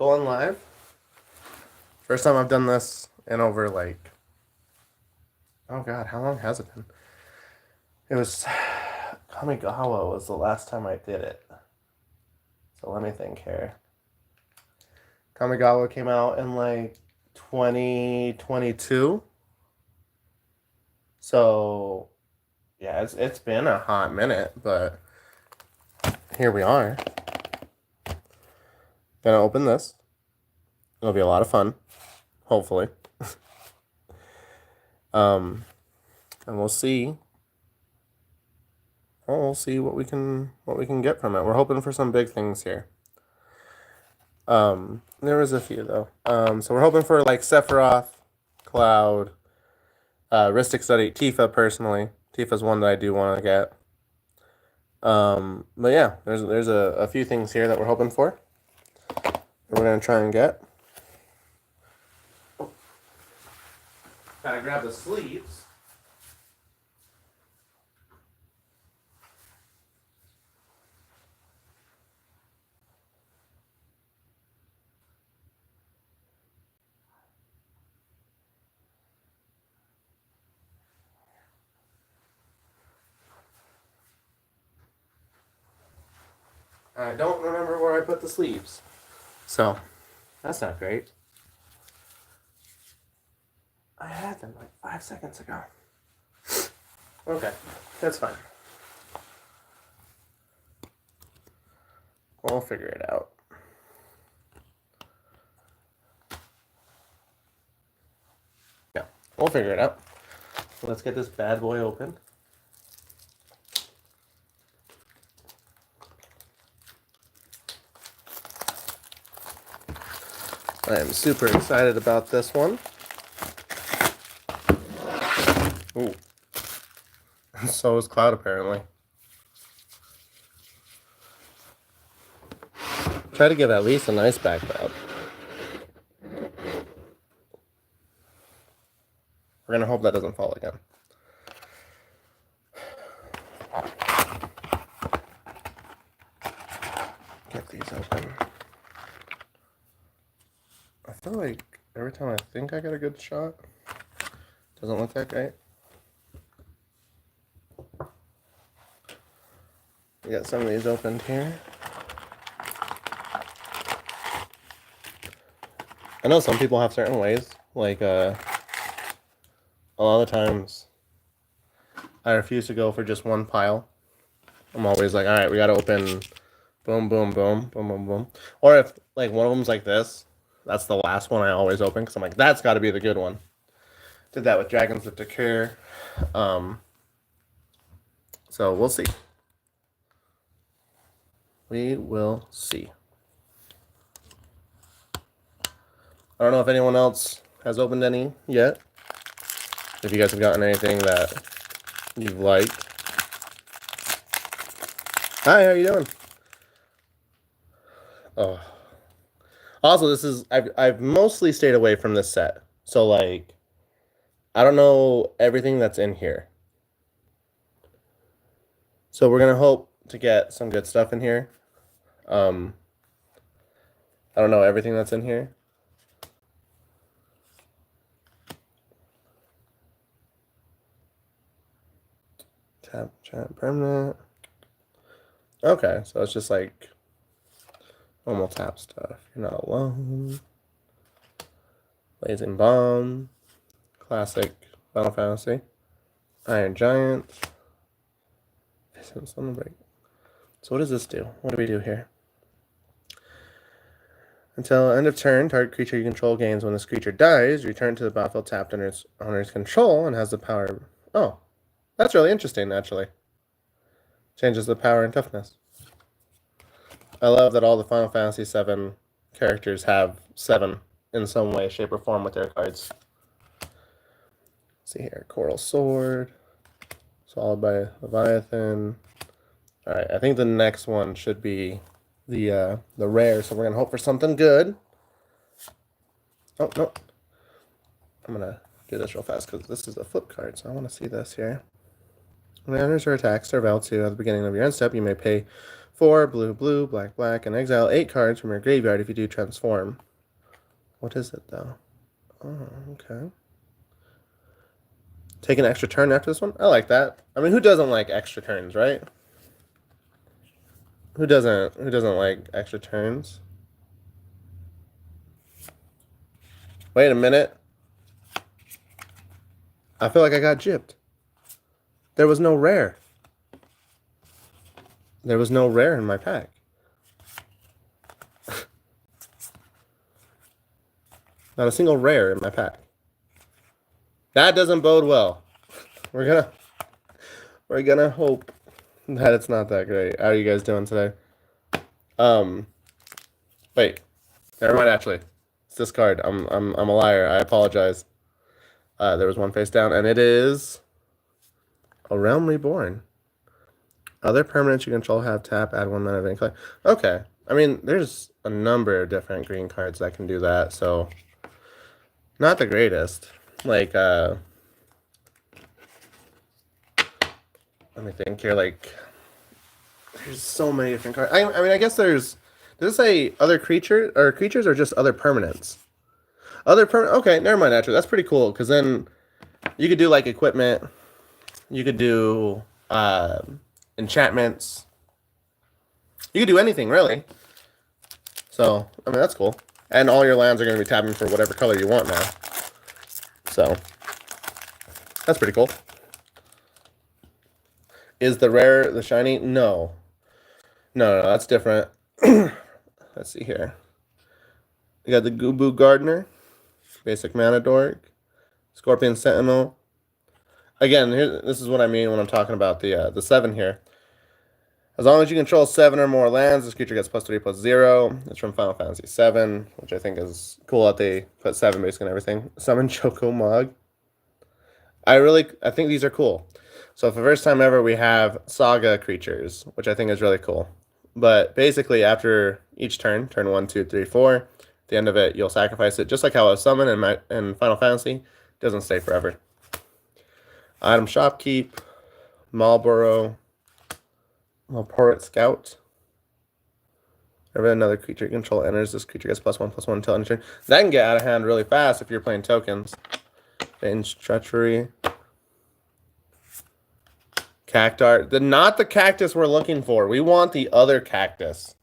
going live. First time I've done this in over like, oh god, how long has it been? It was Kamigawa was the last time I did it. So let me think here. Kamigawa came out in like 2022. So yeah, it's been a hot minute, but here we are. Gonna open this. It'll be a lot of fun, hopefully. And we'll see. Well, we'll see what we can get from it. We're hoping for some big things here. There was a few though. So we're hoping for like Sephiroth, Cloud, Ristic Study, Tifa personally. Tifa's one that I do want to get. But yeah, there's a few things here that we're hoping for. We're gonna try and get. Gotta grab the sleeves. I don't remember where I put the sleeves. So, that's not great. I had them like 5 seconds ago. Okay, that's fine. We'll figure it out. Yeah, we'll figure it out. Let's get this bad boy open. I am super excited about this one. Ooh. So is Cloud, apparently. Try to give at least a nice background. We're gonna hope that doesn't fall again. Get these open. I feel like every time I think I get a good shot, doesn't look that great. We got some of these opened here. I know some people have certain ways, like a lot of times I refuse to go for just one pile. I'm always like, all right, we gotta open boom, boom, boom, boom, boom, boom. Or if like one of them's like this, that's the last one I always open because I'm like, that's got to be the good one. Did that with Dragons of Takir. So we'll see. We will see. I don't know if anyone else has opened any yet. If you guys have gotten anything that you've liked. Hi, how you doing? Oh. Also, this is I've mostly stayed away from this set. So like I don't know everything that's in here. So we're gonna hope to get some good stuff in here. I don't know everything that's in here. Tap, chat, permanent. Okay, so it's just like normal tap stuff. You're not alone. Blazing Bomb. Classic Final Fantasy. Iron Giant. So what does this do? What do we do here? Until end of turn, target creature you control gains when this creature dies. Return to the battlefield tapped under its owner's control and has the power. Oh, that's really interesting, actually. Changes the power and toughness. I love that all the Final Fantasy VII characters have 7 in some way, shape, or form with their cards. Let's see here, Coral Sword, followed by Leviathan. All right, I think the next one should be the rare, so we're gonna hope for something good. Oh no, I'm gonna do this real fast because this is a flip card, so I want to see this here. When enters or attacks are Val 2 at the beginning of your end step, you may pay 4 blue, blue, black, black, and exile 8 cards from your graveyard if you do transform. What is it though? Oh, okay. Take an extra turn after this one? I like that. I mean, who doesn't like extra turns, right? Who doesn't like extra turns? Wait a minute. I feel like I got gypped. There was no rare. There was no rare in my pack. Not a single rare in my pack. That doesn't bode well. We're gonna hope that it's not that great. How are you guys doing today? Wait. Never mind. Actually, it's this card. I'm a liar. I apologize. There was one face down, and it is a Realm Reborn. Other permanents you control have tap, add 1 mana of any color. Okay. I mean, there's a number of different green cards that can do that, so not the greatest. Like, let me think here. Like, there's so many different cards. I mean, I guess there's. Does it say other creatures or just other permanents? Other permanent. Okay, never mind. Actually, that's pretty cool because then you could do like equipment. You could do enchantments. You could do anything really. So I mean, that's cool. And all your lands are going to be tapping for whatever color you want now. So that's pretty cool. Is the rare the shiny? No. No, that's different. Let's see here. We got the Gubu Gardener, basic mana dork, Scorpion Sentinel. Again, this is what I mean when I'm talking about the 7 here. As long as you control 7 or more lands, this creature gets +3/+0. It's from Final Fantasy VII, which I think is cool that they put 7 basically on everything. Summon Chocomog. I think these are cool. So for the first time ever, we have Saga creatures, which I think is really cool. But basically, after each turn 1, 2, 3, 4, at the end of it, you'll sacrifice it, just like how a summon in Final Fantasy. It doesn't stay forever. Item Shopkeep, Marlboro, Malport Scout. Whenever another creature you control enters, this creature gets +1/+1 until end of turn. That can get out of hand really fast if you're playing tokens. Vange Treachery. Cactar. Not the cactus we're looking for. We want the other cactus.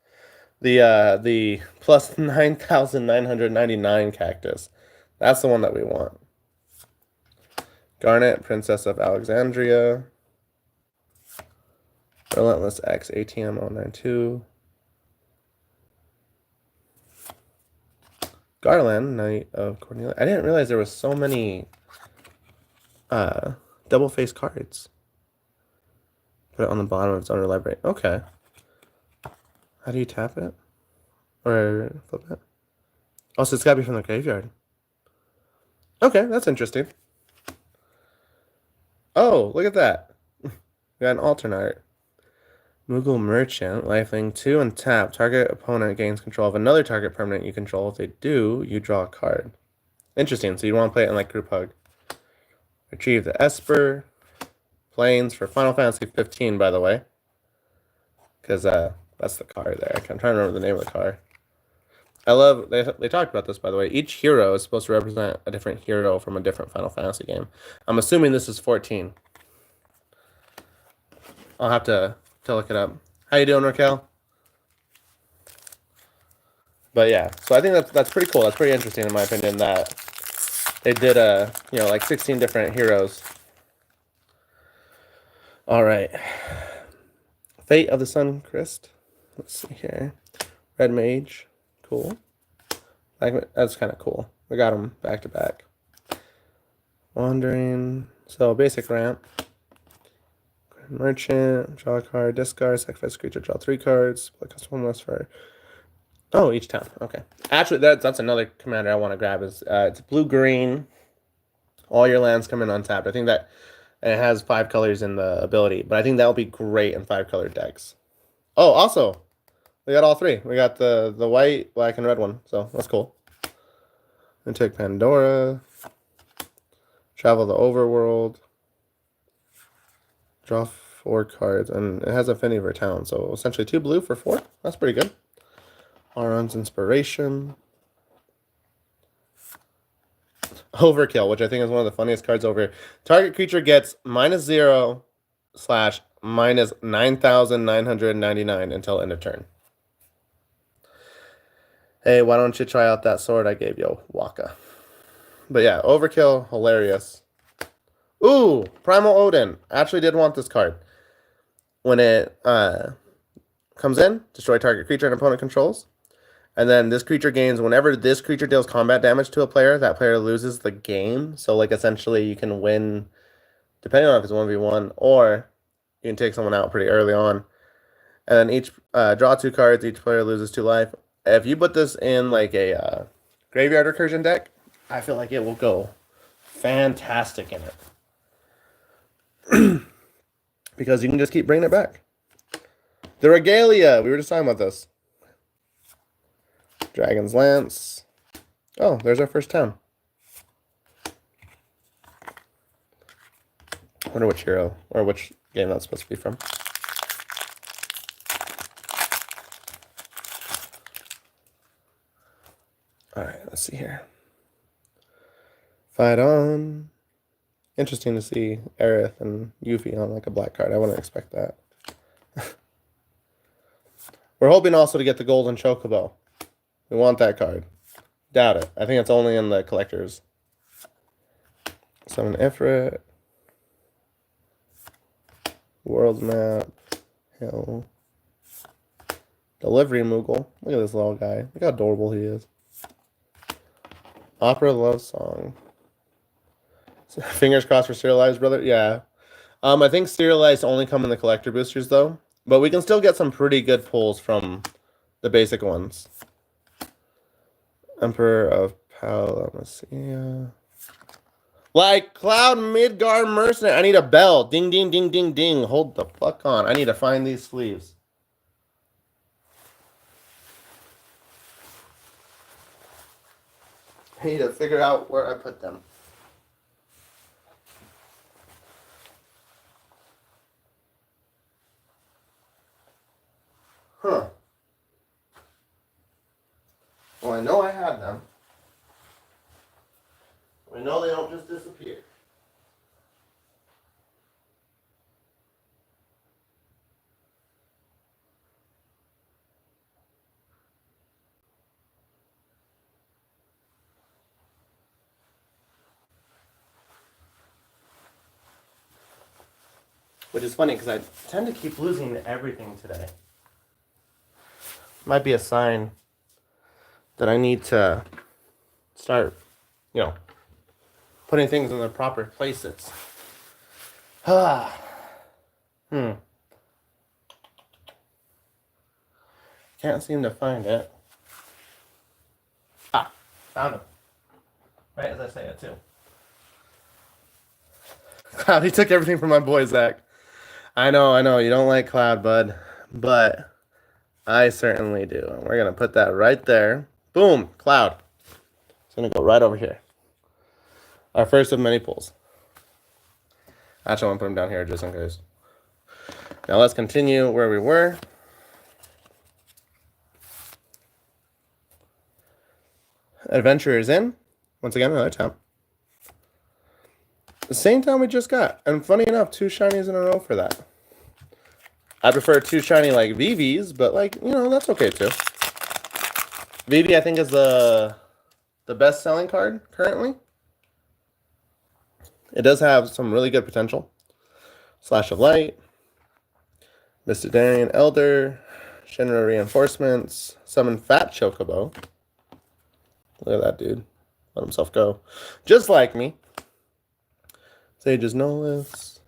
The plus 9,999 cactus. That's the one that we want. Garnet, Princess of Alexandria. Relentless X, ATM 092. Garland, Knight of Cornelia. I didn't realize there was so many double face cards. Put it on the bottom of its owner library. Okay. How do you tap it? Or flip it? Oh, so it's got to be from the graveyard. Okay, that's interesting. Oh, look at that. We got an alternate. Moogle Merchant, lifelink 2 and tap. Target opponent gains control of another target permanent you control. If they do, you draw a card. Interesting. So you want to play it in like Group Hug. Retrieve the Esper. Planes for Final Fantasy 15, by the way. Because that's the car there. I'm trying to remember the name of the car. I love, they talked about this, by the way. Each hero is supposed to represent a different hero from a different Final Fantasy game. I'm assuming this is 14. I'll have to look it up. How you doing, Raquel? But yeah, so I think that's pretty cool. That's pretty interesting in my opinion that they did like 16 different heroes. All right. Fate of the Sun Crest. Let's see here. Red Mage. Cool. That's kind of cool. We got them back to back. Wandering. So basic ramp. Merchant. Draw a card. Discard. Sacrifice creature. Draw 3 cards. Play custom list for. Oh, each town. Okay. Actually, that's another commander I want to grab. Is it's blue green. All your lands come in untapped. I think that. And it has 5 colors in the ability, but I think that will be great in 5-color decks. Oh, also, we got all 3. We got the white, black, and red one, so that's cool. And take Pandora, travel the overworld, draw 4 cards, and it has Affinity for Talent, so essentially 2 blue for 4. That's pretty good. Auron's Inspiration. Overkill, which I think is one of the funniest cards over. Target creature gets -0 / -9,999 until end of turn. Hey, why don't you try out that sword I gave you, Waka? But yeah, Overkill, hilarious. Ooh, Primal Odin. Actually did want this card. When it comes in, destroy target creature an opponent controls. And then this creature gains, whenever this creature deals combat damage to a player, that player loses the game. So, like, essentially you can win, depending on if it's 1v1, or you can take someone out pretty early on. And then each draw 2 cards, each player loses 2 life. If you put this in, like, a Graveyard Recursion deck, I feel like it will go fantastic in it. Because you can just keep bringing it back. The Regalia. We were just talking about this. Dragon's Lance. Oh, there's our first town. I wonder which hero or which game that's supposed to be from. Alright, let's see here. Fight on. Interesting to see Aerith and Yuffie on like a black card. I wouldn't expect that. We're hoping also to get the Golden Chocobo. We want that card. Doubt it. I think it's only in the collectors. Summon Ifrit. World Map. Hill. Delivery Moogle. Look at this little guy. Look how adorable he is. Opera Love Song. Fingers crossed for Serialized, brother. Yeah. I think Serialized only come in the collector boosters, though. But we can still get some pretty good pulls from the basic ones. Emperor of Palamecia. Like Cloud Midgard Mercenary. I need a bell. Ding, ding, ding, ding, ding. Hold the fuck on. I need to find these sleeves. I need to figure out where I put them. Huh. Well, I know I had them. I know they don't just disappear. Which is funny because I tend to keep losing everything today. Might be a sign that I need to start, putting things in their proper places. Can't seem to find it. Ah, found it. Right as I say it, too. Cloud, he took everything from my boy, Zach. I know, you don't like Cloud, bud. But I certainly do. And we're going to put that right there. Boom, Cloud. It's going to go right over here. Our first of many pulls. Actually, I want to put him down here just in case. Now let's continue where we were. Adventurers in. Once again, another tap. The same time we just got. And funny enough, 2 shinies in a row for that. I prefer 2 shiny like VVs, but that's okay too. VV, I think, is the best selling card currently. It does have some really good potential. Slash of Light, Mystidarian Elder, Shinra Reinforcements, Summon Fat Chocobo. Look at that dude. Let himself go. Just like me. Sage's Nolus,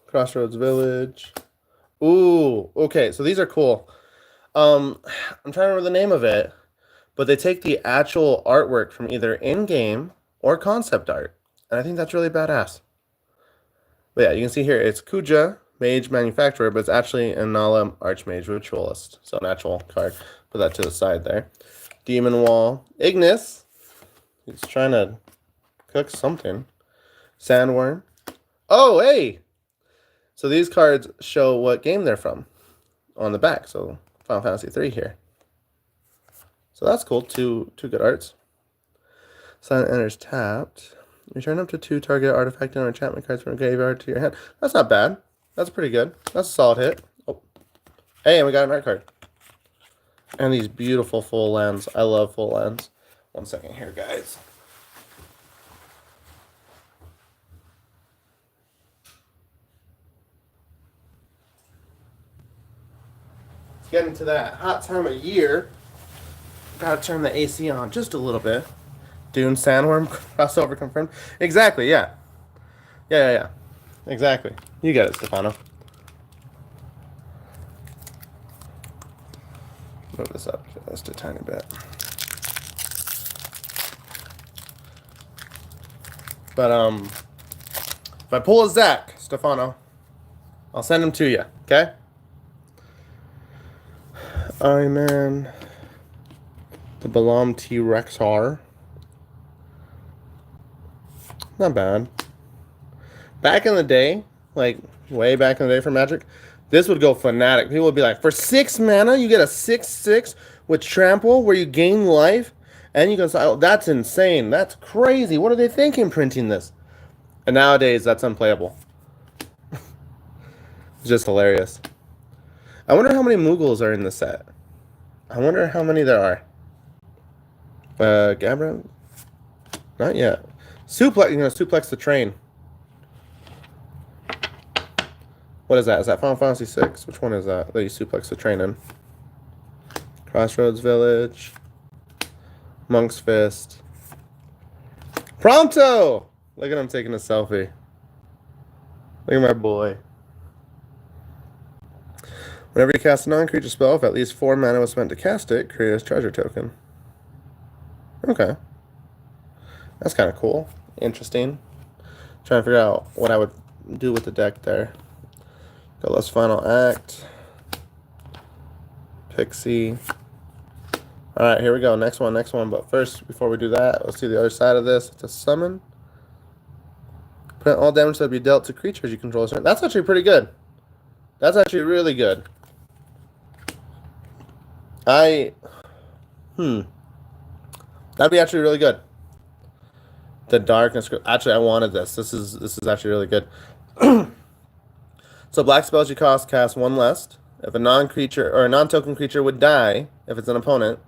Crossroads Village. Ooh, okay, so these are cool. I'm trying to remember the name of it, but they take the actual artwork from either in-game or concept art, and I think that's really badass. But yeah, you can see here, it's Kuja, Mage Manufacturer, but it's actually Inala Archmage Ritualist, so natural card. Put that to the side there. Demon Wall, Ignis. He's trying to cook something. Sandworm. Oh, hey! So these cards show what game they're from on the back. So Final Fantasy 3 here. So that's cool. Two good arts. Silent enters tapped. Return up to 2 target artifact or enchantment cards from a graveyard to your hand. That's not bad. That's pretty good. That's a solid hit. Oh. Hey, and we got an art card. And these beautiful full lands. I love full lands. 1 second here, guys. It's getting to that hot time of year. Gotta turn the AC on just a little bit. Dune Sandworm crossover confirmed. Exactly, yeah. Yeah. Exactly. You get it, Stefano. Move this up just a tiny bit. But if I pull a Zach, Stefano, I'll send him to you, okay? Iron Man. The Balam T-Rexar. Not bad. Back in the day, like way back in the day for Magic, this would go fanatic. People would be like, for 6 mana, you get a 6/6 with Trample where you gain life, and you can say, oh, that's insane. That's crazy. What are they thinking printing this? And nowadays, that's unplayable. It's just hilarious. I wonder how many Mughals are in the set. I wonder how many there are. Gabra? Not yet. Suplex, suplex the train. What is that? Is that Final Fantasy 6? Which one is that you suplex the train in? Crossroads Village. Monk's Fist. Prompto! Look at him taking a selfie. Look at my boy. Whenever you cast a non-creature spell, if at least 4 mana was spent to cast it, create a treasure token. Okay. That's kind of cool. Interesting. Trying to figure out what I would do with the deck there. Golos Final Act. Pixie. Alright, here we go. Next one. But first, before we do that, let's see the other side of this. It's a summon. Prevent all damage that be dealt to creatures you control. That's actually pretty good. That's actually really good. That'd be actually really good. The darkness. Actually, I wanted this. This is actually really good. So black spells you cast 1 less. If a non-creature or a non-token creature would die, if it's an opponent,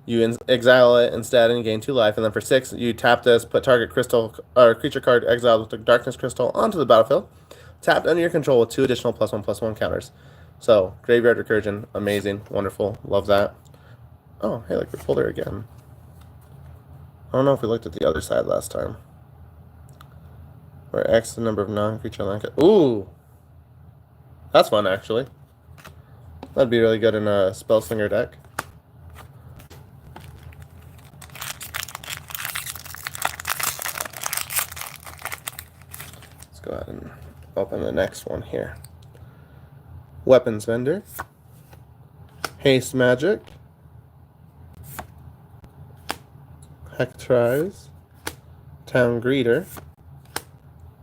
you exile it instead and gain 2 life. And then for 6, you tap this, put target crystal or creature card exiled with the darkness crystal onto the battlefield. Tapped under your control with 2 additional +1/+1 counters. So graveyard recursion, amazing, wonderful, love that. Oh, hey, look, we pulled her again. I don't know if we looked at the other side last time. Where X the number of non-creature land. Ooh, that's fun actually. That'd be really good in a Spellslinger deck. Let's go ahead and open the next one here. Weapons Vendor. Haste Magic. Hectorize. Town Greeter.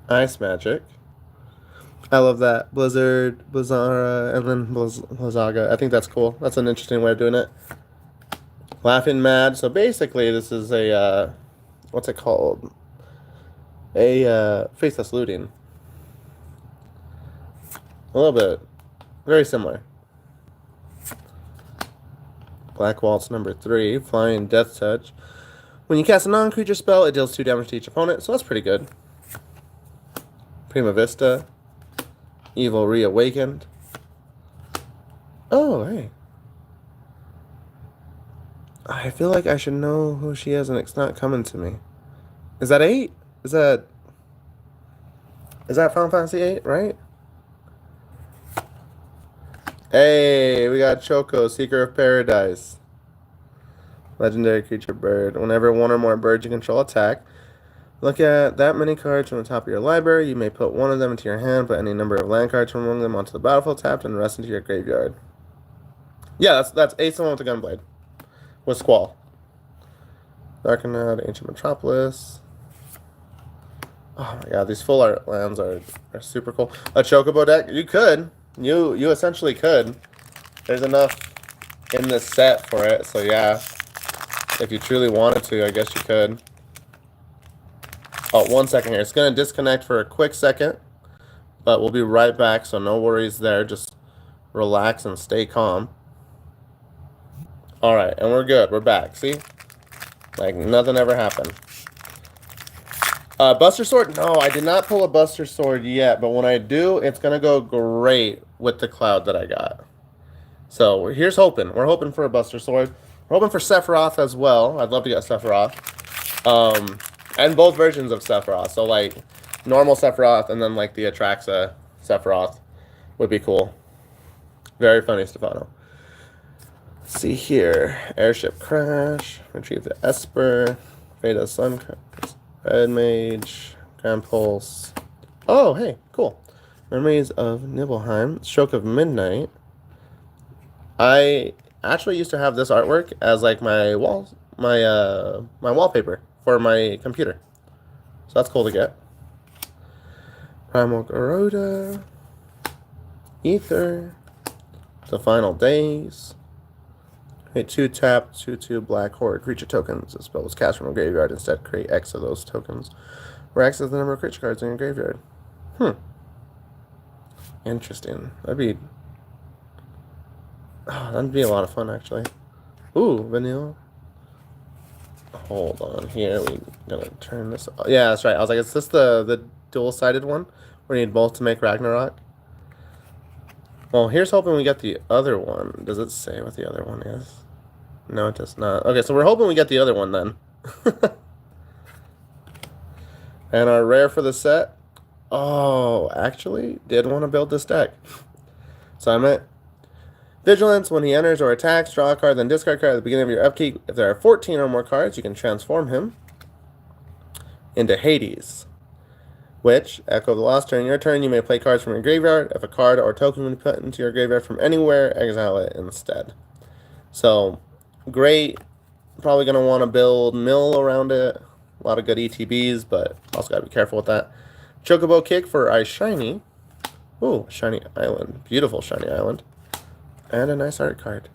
Ice Magic. I love that. Blizzard, Blizzara, and then Blizzaga. I think that's cool. That's an interesting way of doing it. Laughing Mad. So basically, this is a, what's it called? A Faceless Looting. A little bit. Very similar. Black Waltz number 3. Flying Death Touch. When you cast a non-creature spell, it deals 2 damage to each opponent, so that's pretty good. Prima Vista. Evil Reawakened. Oh, hey. I feel like I should know who she is and it's not coming to me. Is that 8? Is that Final Fantasy 8, right? Hey, we got Choco, Seeker of Paradise. Legendary creature bird. Whenever 1 or more birds you control attack, look at that many cards from the top of your library. You may put 1 of them into your hand, put any number of land cards from among them onto the battlefield tapped, and the rest into your graveyard. Yeah, that's Ace the one with the Gunblade. With Squall. Darkened, Ancient Metropolis. Oh my god, these full art lands are super cool. A Chocobo deck? You could. You essentially could. There's enough in this set for it, so yeah. If you truly wanted to, I guess you could. Oh, 1 second here. It's going to disconnect for a quick second, but we'll be right back, so no worries there. Just relax and stay calm. All right, and we're good. We're back. See? Like nothing ever happened. Buster Sword? No, I did not pull a Buster Sword yet, but when I do, it's going to go great with the cloud that I got. So here's hoping. We're hoping for a Buster Sword. We're hoping for Sephiroth as well. I'd love to get Sephiroth. And both versions of Sephiroth. So like normal Sephiroth and then like the Atraxa Sephiroth would be cool. Very funny, Stefano. Let's see here. Airship Crash. Retrieve the Esper. Veda Sun. Red Mage. Grand Pulse. Oh, hey, cool. Memories of Nibelheim. Stroke of Midnight. I actually used to have this artwork as like my wallpaper for my computer. So that's cool to get. Primal Garuda. Ether. The Final Days. A 2-tap, 2/2 black horde creature tokens. The spell was cast from a graveyard. Instead, create X of those tokens. Where X is the number of creature cards in your graveyard. Interesting. That'd be a lot of fun, actually. Ooh, vanilla. Hold on here. We're gonna turn this. Yeah, that's right. I was like, is this the dual-sided one where you need both to make Ragnarok? Well, here's hoping we get the other one. Does it say what the other one is? No, it does not. Okay, so we're hoping we get the other one then. And our rare for the set. Oh, actually, did want to build this deck. So I meant Vigilance. When he enters or attacks, draw a card, then discard a card at the beginning of your upkeep. If there are 14 or more cards, you can transform him into Hades. Which, Echo of the Lost, during your turn, you may play cards from your graveyard. If a card or token will be put into your graveyard from anywhere, exile it instead. So, great. Probably going to want to build mill around it. A lot of good ETBs, but also got to be careful with that. Chocobo Kick for Ice Shiny. Ooh, Shiny Island. Beautiful Shiny Island. And a nice art card.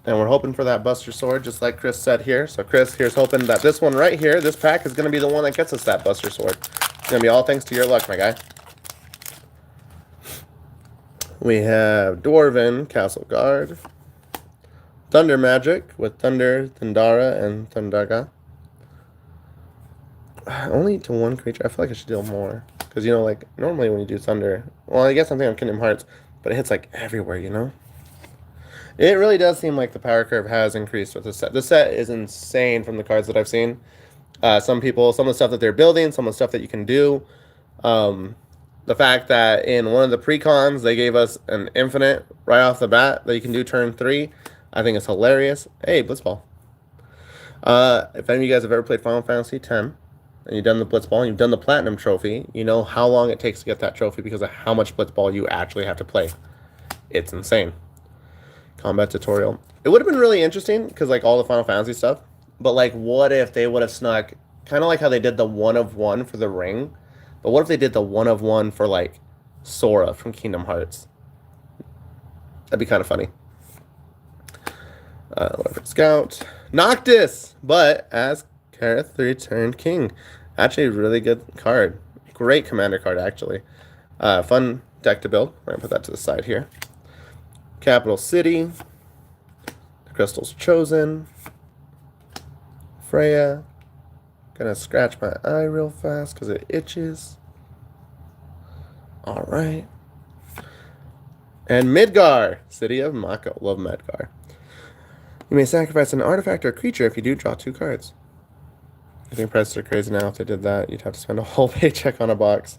And we're hoping for that Buster Sword, just like Chris said here. So Chris, here's hoping that this one right here, this pack, is going to be the one that gets us that Buster Sword. It's going to be all thanks to your luck, my guy. We have Dwarven Castle Guard. Thunder Magic with Thunder, Thundara, and Thundaga. Only to one creature. I feel like I should deal more. Because, you know, like, normally when you do Thunder... Well, I guess I'm thinking of Kingdom Hearts. But it hits, like, everywhere, you know? It really does seem like the power curve has increased with this set. This set is insane from the cards that I've seen. Some of the stuff that they're building, some of the stuff that you can do. The fact that in one of the precons, they gave us an infinite right off the bat that you can do turn 3. I think it's hilarious. Hey, Blitzball. If any of you guys have ever played Final Fantasy X, and you've done the Blitzball, and you've done the Platinum Trophy, you know how long it takes to get that trophy because of how much Blitzball you actually have to play. It's insane. Combat tutorial. It would have been really interesting because, like, all the Final Fantasy stuff. But, like, what if they would have snuck, kind of like how they did the 1/1 for the ring, but what if they did the 1/1 for, like, Sora from Kingdom Hearts? That'd be kind of funny. Leopard Scout. Noctis! But as Kareth, the Returned King. Actually, a really good card. Great commander card, actually. Fun deck to build. We're going to put that to the side here. Capital City. The Crystal's Chosen. Freya. Gonna scratch my eye real fast because it itches. Alright. And Midgar. City of Mako. Love Midgar. You may sacrifice an artifact or creature. If you do, draw 2 cards. I think prices are crazy now. If they did that, you'd have to spend a whole paycheck on a box.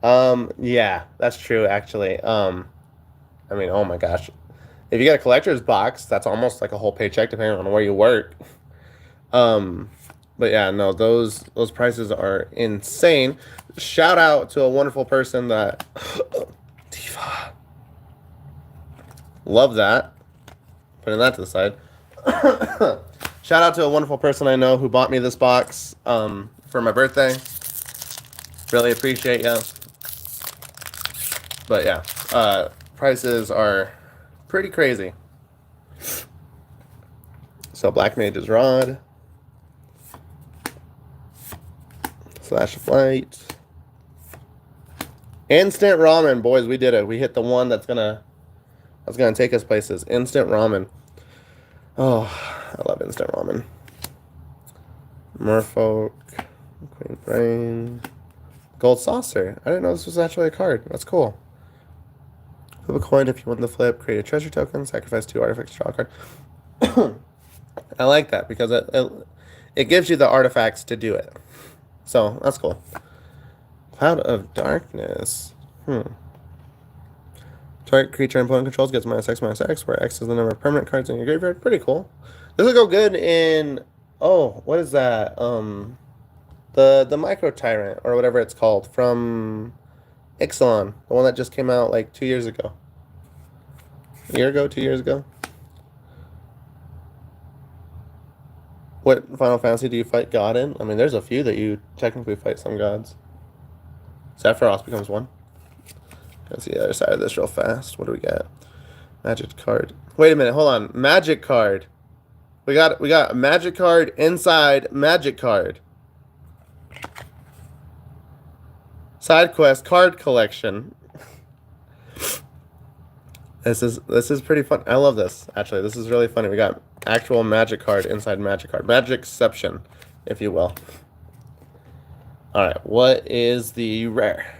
Yeah, that's true, actually. I mean, oh my gosh. If you get a collector's box, that's almost like a whole paycheck, depending on where you work. But yeah, no, those prices are insane. Shout out to a wonderful person that... Diva. Love that. Putting that to the side. Shout out to a wonderful person I know who bought me this box for my birthday. Really appreciate you. But yeah, prices are pretty crazy. So Black Mage's Rod. Slash of Light. Instant ramen, boys, we did it. We hit the one that's gonna take us places. Instant ramen. Oh, I love instant ramen. Merfolk, Queen Brain, Gold Saucer. I didn't know this was actually a card. That's cool. Flip a coin if you win the flip. Create a treasure token. Sacrifice 2 artifacts. Draw a card. I like that because it gives you the artifacts to do it. So that's cool. Cloud of Darkness. Target creature and opponent controls gets -X, where X is the number of permanent cards in your graveyard. Pretty cool. This will go good in... Oh, what is that? The Micro Tyrant, or whatever it's called, from Ixalan. The one that just came out like 2 years ago. A year ago? 2 years ago? What Final Fantasy do you fight God in? I mean, there's a few that you technically fight some gods. Sephiroth becomes one. Let's see the other side of this real fast. What do we got? Magic card. Wait a minute, hold on. Magic card. We got a magic card inside magic card. Side quest card collection. This is pretty fun. I love this. Actually, this is really funny. We got actual magic card inside magic card. Magicception, if you will. All right, what is the rare?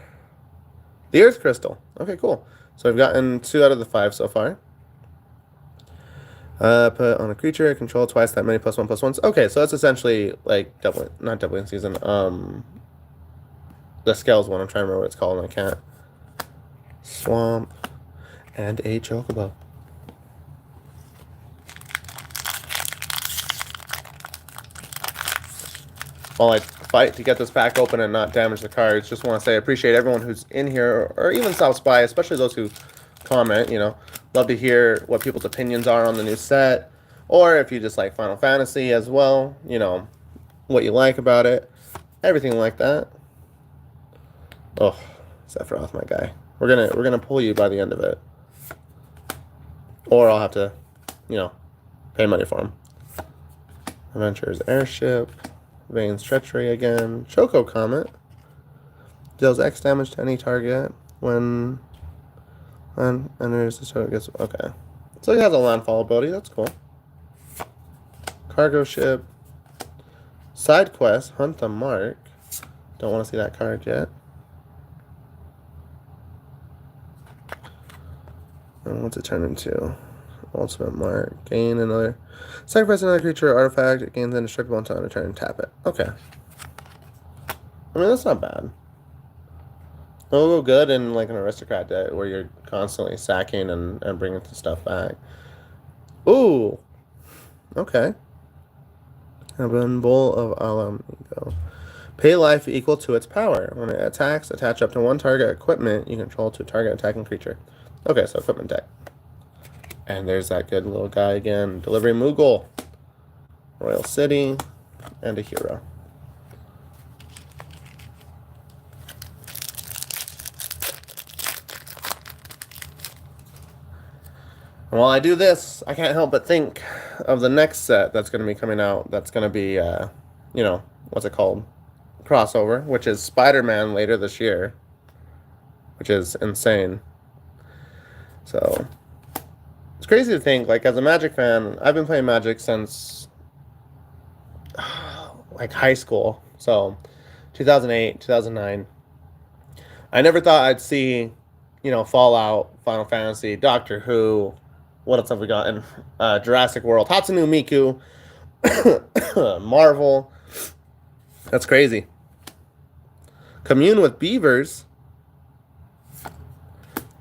The Earth Crystal. Okay, cool. So we've gotten 2 out of the 5 so far. Put on a creature, control twice that many +1/+1s. Okay, so that's essentially like not doubling season. The Scales one. I'm trying to remember what it's called and I can't. Swamp and a Chocobo. While I fight to get this pack open and not damage the cards, just want to say I appreciate everyone who's in here or even stops by, especially those who comment. You know, love to hear what people's opinions are on the new set, or if you just like Final Fantasy as well. You know, what you like about it, everything like that. Oh, Sephiroth, my guy. We're gonna pull you by the end of it, or I'll have to, you know, pay money for him. Adventurer's Airship. Vayne's Treachery again. Choco Comet. Deals X damage to any target when enters the target gets... Okay. So he has a landfall ability. That's cool. Cargo Ship. Side quest. Hunt the Mark. Don't want to see that card yet. And what's it turn into? Ultimate Mark. Gain another... Sacrifice another creature or artifact. It gains indestructible until end of turn and tap it. Okay. I mean, that's not bad. It'll go good in like an Aristocrat deck where you're constantly sacking and bringing the stuff back. Ooh. Okay. Heaven Bowl of Alamigo. Pay life equal to its power. When it attacks, attach up to 1 target equipment you control to a target attacking creature. Okay, so equipment deck. And there's that good little guy again. Delivery Moogle. Royal City. And a hero. And while I do this, I can't help but think of the next set that's going to be coming out. That's going to be, you know, what's it called? Crossover, which is Spider-Man later this year. Which is insane. So... It's crazy to think, like, as a Magic fan, I've been playing Magic since, like, high school. So, 2008, 2009. I never thought I'd see, you know, Fallout, Final Fantasy, Doctor Who, what else have we gotten? Jurassic World, Hatsune Miku, Marvel. That's crazy. Commune with Beavers.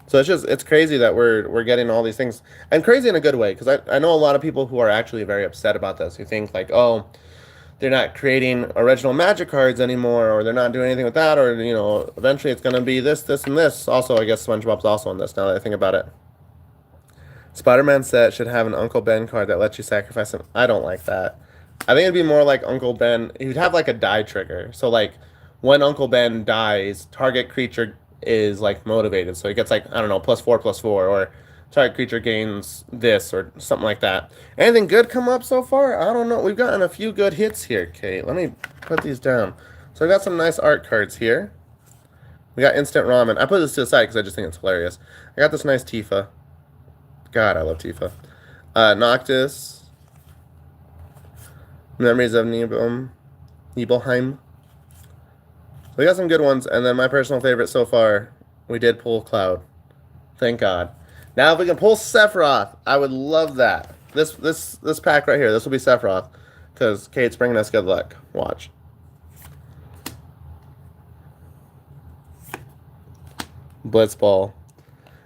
So it's crazy that we're getting all these things, and crazy in a good way, because I know a lot of people who are actually very upset about this, who think like, oh, they're not creating original Magic cards anymore, or they're not doing anything with that, or, you know, eventually it's going to be this, and this. Also, I guess SpongeBob's also on this, now that I think about it. Spider-Man set should have an Uncle Ben card that lets you sacrifice him. I don't like that. I think it'd be more like Uncle Ben. He would have like a die trigger. So like when Uncle Ben dies, target creature is like motivated. So he gets like, I don't know, +4/+4, or target creature gains this or something like that. Anything good come up so far? I don't know. We've gotten a few good hits here, Kate. Let me put these down. So I got some nice art cards here. We got Instant Ramen. I put this to the side because I just think it's hilarious. I got this nice Tifa. God, I love Tifa. Noctis. Memories of Nibelheim. We got some good ones, and then my personal favorite so far, we did pull Cloud. Thank God. Now if we can pull Sephiroth, I would love that. This pack right here, this will be Sephiroth, because Kate's bringing us good luck. Watch. Blitzball.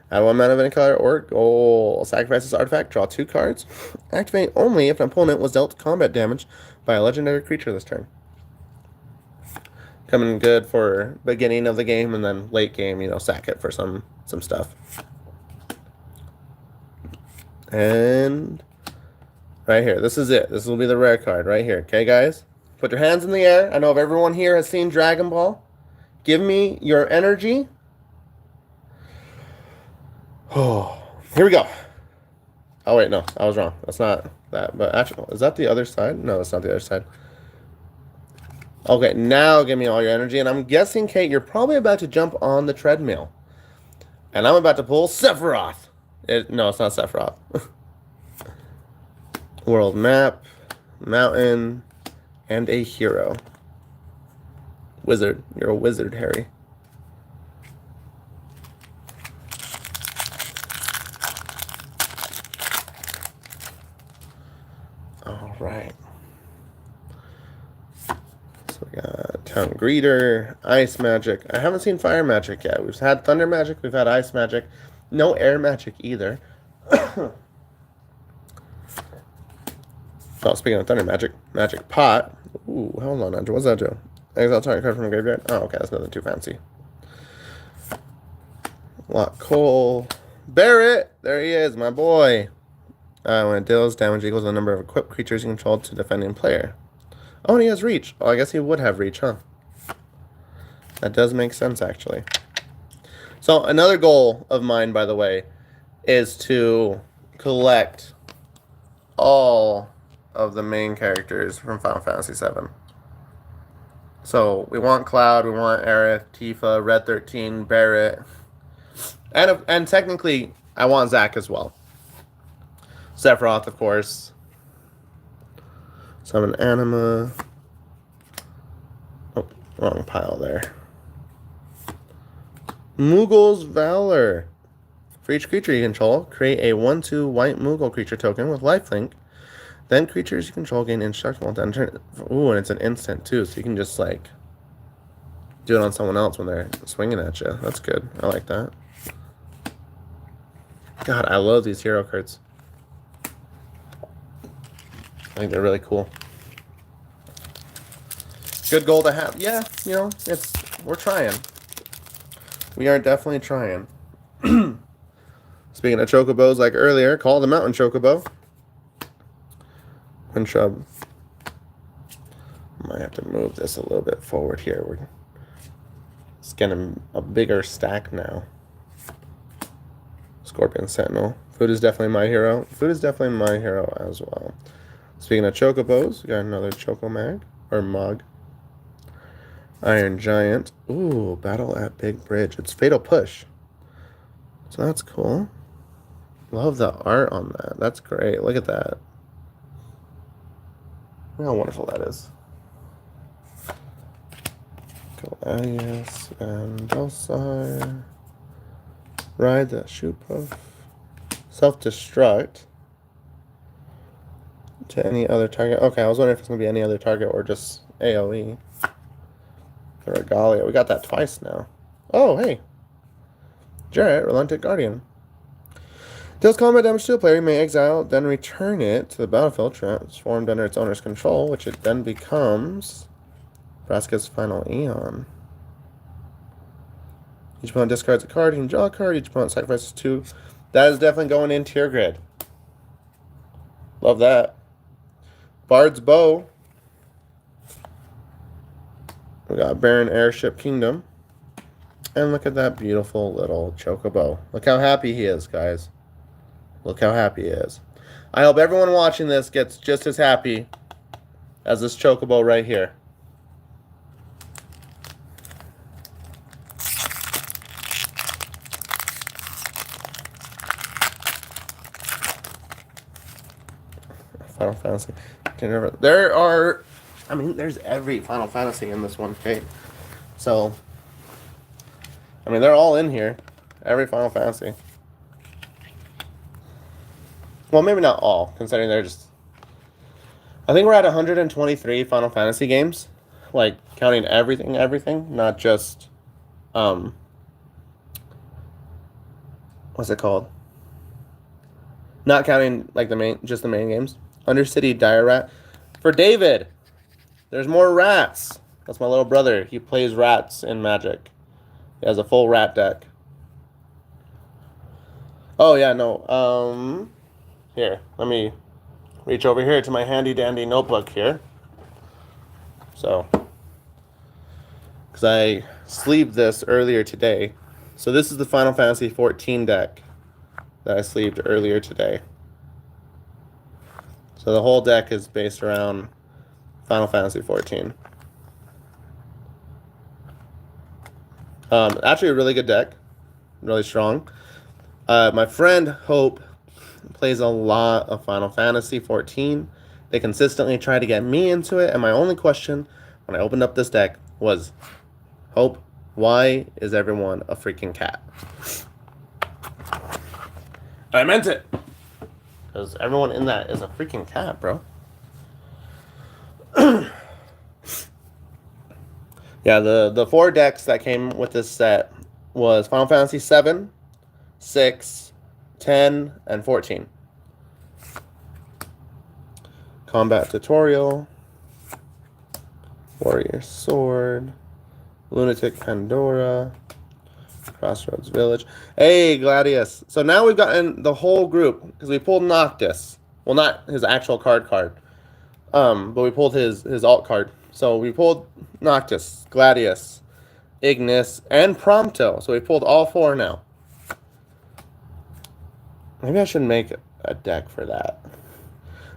Add 1 mana of any color or goal. Sacrifice this artifact. Draw 2 cards. Activate only if an opponent was dealt combat damage by a legendary creature this turn. Coming good for beginning of the game, and then late game, you know, sack it for some stuff. And right here, this is it. This will be the rare card right here. Okay, guys? Put your hands in the air. I know if everyone here has seen Dragon Ball. Give me your energy. Oh, here we go. Oh, wait, no. I was wrong. That's not that. But actually, is that the other side? No, that's not the other side. Okay, now give me all your energy. And I'm guessing, Kate, you're probably about to jump on the treadmill. And I'm about to pull Sephiroth. No, it's not Sephiroth. World map, mountain, and a hero. Wizard. You're a wizard, Harry. All right. So we got Town Greeter, Ice Magic. I haven't seen Fire Magic yet. We've had Thunder Magic, we've had Ice Magic. No Air Magic either. Oh, speaking of Thunder Magic, Magic Pot. Ooh, hold on, Andrew. What's that do? Exile target card from the graveyard. Oh, okay, that's nothing too fancy. Lock Cole. Barrett! There he is, my boy. When it deals damage equals the number of equipped creatures you control to defending player. Oh, and he has reach. Oh, I guess he would have reach, huh? That does make sense, actually. So, another goal of mine, by the way, is to collect all of the main characters from Final Fantasy VII. So, we want Cloud, we want Aerith, Tifa, Red 13, Barrett. And technically, I want Zack as well. Sephiroth, of course. Summon Anima. Oh, wrong pile there. Moogle's Valor. For each creature you control, create a 1/2 white Moogle creature token with lifelink. Then creatures you control gain indestructible. Ooh, and it's an instant too, so you can just like do it on someone else when they're swinging at you. That's good. I like that. God, I love these hero cards. I think they're really cool. Good goal to have. Yeah, you know, we're trying. We are definitely trying. Speaking of chocobos, like earlier, call the mountain chocobo. Quinchub. Might have to move this a little bit forward here. We're just getting a bigger stack now. Scorpion Sentinel. Food is definitely my hero. Food is definitely my hero as well. Speaking of chocobos, we got another Chocomag, or Mug. Iron Giant. Ooh, Battle at Big Bridge. It's Fatal Push. So that's cool. Love the art on that. That's great. Look at that. Look how wonderful that is. Alias and Dulcir. Ride the Shoot Puff. Self-destruct. To any other target. Okay, I was wondering if it's going to be any other target or just AoE. The Regalia. We got that twice now. Oh, hey. Jarrett, Relented Guardian. Deals combat damage to a player, you may exile, then return it to the battlefield, transformed under its owner's control, which it then becomes Vraska's Final Aeon. Each opponent discards a card, you can draw a card, each opponent sacrifices 2. That is definitely going in tier grid. Love that. Bard's Bow. We got Baron Airship Kingdom. And look at that beautiful little Chocobo. Look how happy he is, guys. Look how happy he is. I hope everyone watching this gets just as happy as this Chocobo right here. Final Fantasy. There are, I mean, there's every Final Fantasy in this one crate. So, I mean, they're all in here. Every Final Fantasy. Well, maybe not all, considering they're just... I think we're at 123 Final Fantasy games. Like, counting everything. Not just, what's it called? Not counting, like, just the main games. Undercity Dire Rat. For David, there's more rats. That's my little brother. He plays rats in Magic. He has a full rat deck. Oh, yeah, no. Here, let me reach over here to my handy-dandy notebook here. So, because I sleeved this earlier today. So this is the Final Fantasy 14 deck that I sleeved earlier today. So the whole deck is based around Final Fantasy 14. Actually a really good deck. Really strong. My friend Hope plays a lot of Final Fantasy 14. They consistently try to get me into it, and my only question when I opened up this deck was, Hope, why is everyone a freaking cat? I meant it! Because everyone in that is a freaking cat, bro. Yeah, the 4 decks that came with this set was Final Fantasy 7, 6, 10, and 14. Combat Tutorial, Warrior Sword, Lunatic Pandora, Crossroads Village. Hey, Gladius. So now we've gotten the whole group, because we pulled Noctis. Well, not his actual card. But we pulled his alt card. So we pulled Noctis, Gladius, Ignis, and Prompto. So we pulled all 4 now. Maybe I should make a deck for that.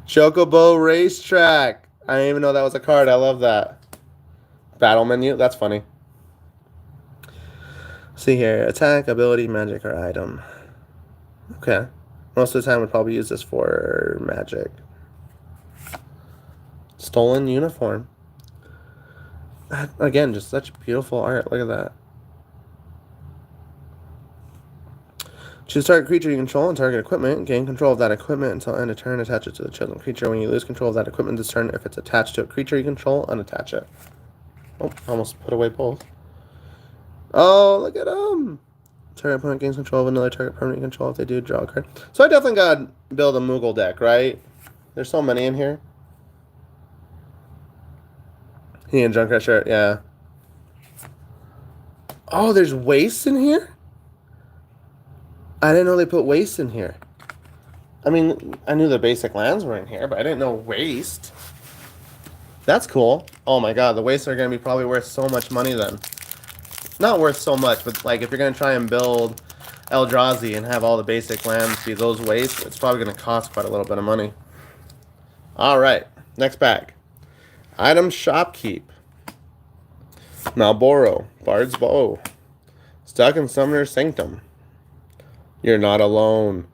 Chocobo Racetrack. I didn't even know that was a card. I love that. Battle menu. That's funny. See here. Attack, ability, magic, or item. Okay. Most of the time, we'd probably use this for magic. Stolen Uniform. Again, just such beautiful art. Look at that. Choose target creature you control and target equipment. Gain control of that equipment until end of turn. Attach it to the chosen creature. When you lose control of that equipment this turn, if it's attached to a creature you control, unattach it. Oh, almost put away both. Oh, look at them. Target opponent gains control of another target permanent control. If they do, draw a card. So I definitely got to build a Moogle deck, right? There's so many in here. He and Junkrat shirt, yeah. Oh, there's wastes in here? I didn't know they put waste in here. I mean, I knew the basic lands were in here, but I didn't know waste. That's cool. Oh my god, the wastes are going to be probably worth so much money then. Not worth so much, but like if you're going to try and build Eldrazi and have all the basic lands be those wastes, it's probably going to cost quite a little bit of money. Alright, next pack. Item Shopkeep. Malboro, Bard's Bow. Stuck in Summoner's Sanctum. You're not alone.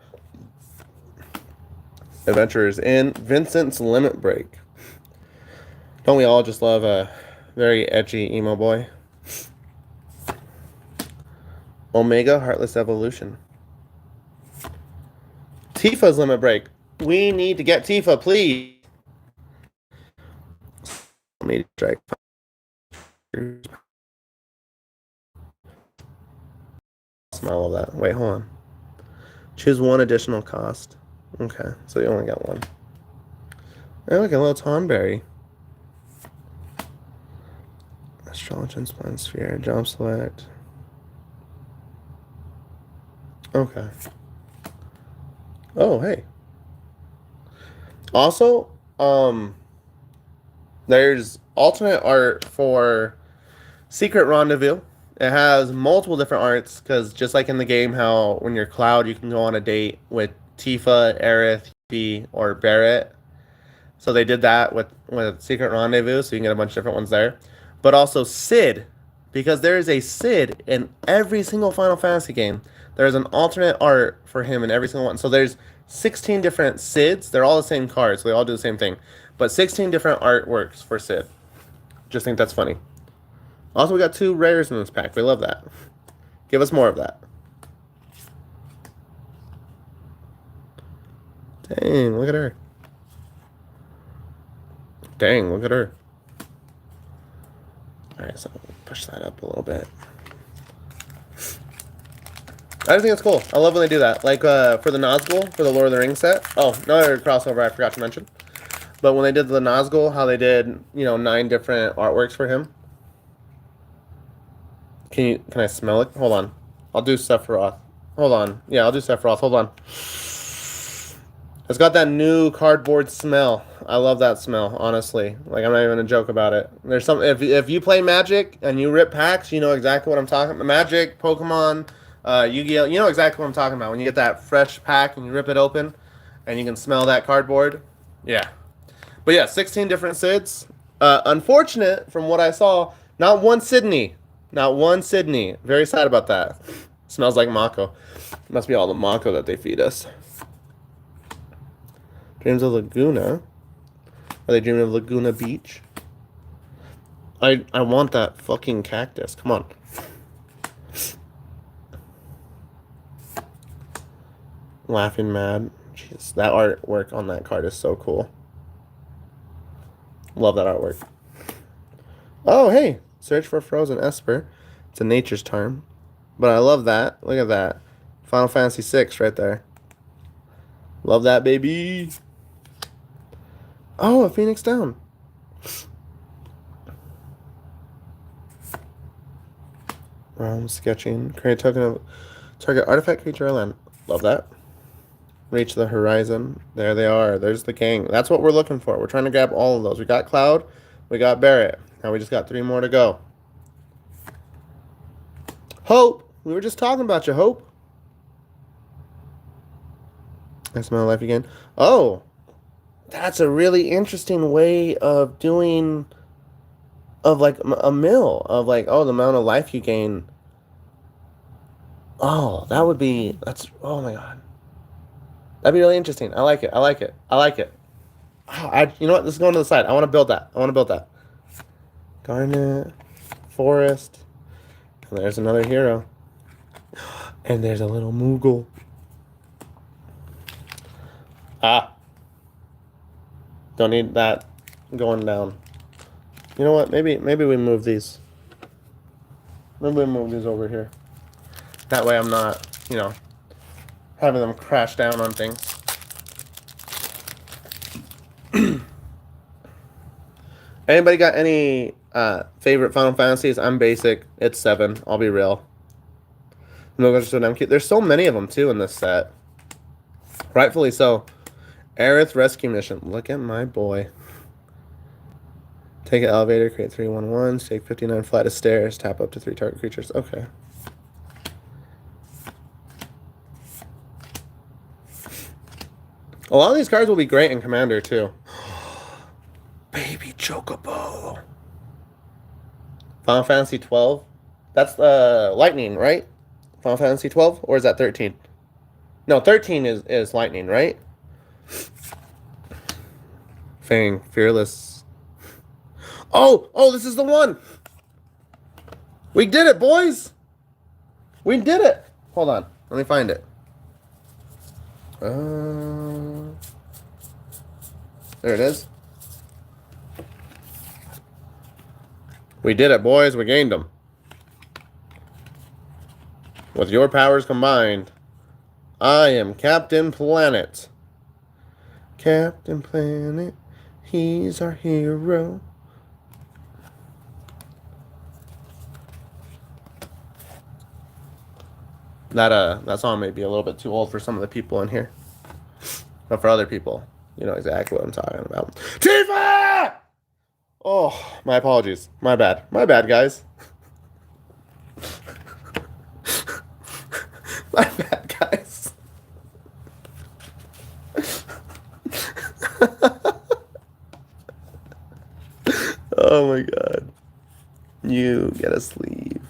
Adventurers in Vincent's Limit Break. Don't we all just love a very edgy emo boy? Omega Heartless Evolution. Tifa's Limit Break. We need to get Tifa, please. Let me drag. Smell of that. Wait, hold on. Choose 1 additional cost. Okay, so you only got 1. Hey, look, a little Tonberry. Astral Transplant Sphere. Jump select. Okay. Oh, hey. Also, There's alternate art for Secret Rendezvous. It has multiple different arts because just like in the game, how when you're Cloud, you can go on a date with Tifa, Aerith, Yuffie, or Barrett. So they did that with Secret Rendezvous, so you can get a bunch of different ones there. But also Sid, because there is a Sid in every single Final Fantasy game. There's an alternate art for him in every single one. So there's 16 different Sids. They're all the same cards, so they all do the same thing. But 16 different artworks for Sid. Just think that's funny. Also, we got 2 rares in this pack. We love that. Give us more of that. Dang, look at her. Dang, look at her. Alright, so push that up a little bit. I just think it's cool. I love when they do that. Like for the Nazgul, for the Lord of the Rings set. Oh, another crossover I forgot to mention. But when they did the Nazgul, how they did, 9 different artworks for him. Can I smell it? Hold on. I'll do Sephiroth. Hold on. Yeah, I'll do Sephiroth. Hold on. It's got that new cardboard smell. I love that smell, honestly. Like, I'm not even gonna joke about it. There's some if you play Magic and you rip packs, you know exactly what I'm talking about. Magic, Pokemon, Yu-Gi-Oh, you know exactly what I'm talking about. When you get that fresh pack and you rip it open and you can smell that cardboard. Yeah. But yeah, 16 different Sids. Unfortunate from what I saw, not one Sydney. Not one Sydney. Very sad about that. Smells like Mako. Must be all the Mako that they feed us. Dreams of Laguna. Are they dreaming of Laguna Beach? I want that fucking cactus. Come on. Laughing Mad. Jeez, that artwork on that card is so cool. Love that artwork. Oh, hey. Search for Frozen Esper. It's a nature's charm. But I love that. Look at that. Final Fantasy VI right there. Love that, baby. Oh, a Phoenix Down. Sketching. Create a token of target artifact, creature, or land. Love that. Reach the horizon. There they are. There's the gang. That's what we're looking for. We're trying to grab all of those. We got Cloud. We got Barrett. Now we just got 3 more to go. Hope. We were just talking about you, Hope. I smell life again. Oh. That's a really interesting way of doing, of like a mill, of like, oh, the amount of life you gain. Oh, that would be, oh my God. That'd be really interesting. I like it. I like it. I like it. Oh, you know what? This is going to the side. I want to build that. I want to build that. Garnet, Forest, and there's another hero. And there's a little Moogle. Ah. Don't need that going down. You know what? Maybe we move these. Maybe we move these over here. That way I'm not, having them crash down on things. Anybody got any favorite Final Fantasies? I'm basic. It's 7. I'll be real. There's so many of them, too, in this set. Rightfully so. Aerith Rescue Mission. Look at my boy. Take an elevator, create 311, take 59 flight of stairs, tap up to 3 target creatures. Okay. A lot of these cards will be great in Commander, too. Baby Chocobo. Final Fantasy 12. That's Lightning, right? Final Fantasy 12? Or is that 13? No, 13 is Lightning, right? Fang, Fearless. Oh, this is the one. We did it, boys. We did it. Hold on. Let me find it. There it is. We did it, boys. We gained them. With your powers combined, I am Captain Planet. Captain Planet, he's our hero. That song may be a little bit too old for some of the people in here. But for other people, you know exactly what I'm talking about. Tifa! Oh, my apologies. My bad. My bad, guys. My bad, guys. Oh my god. You get a sleeve.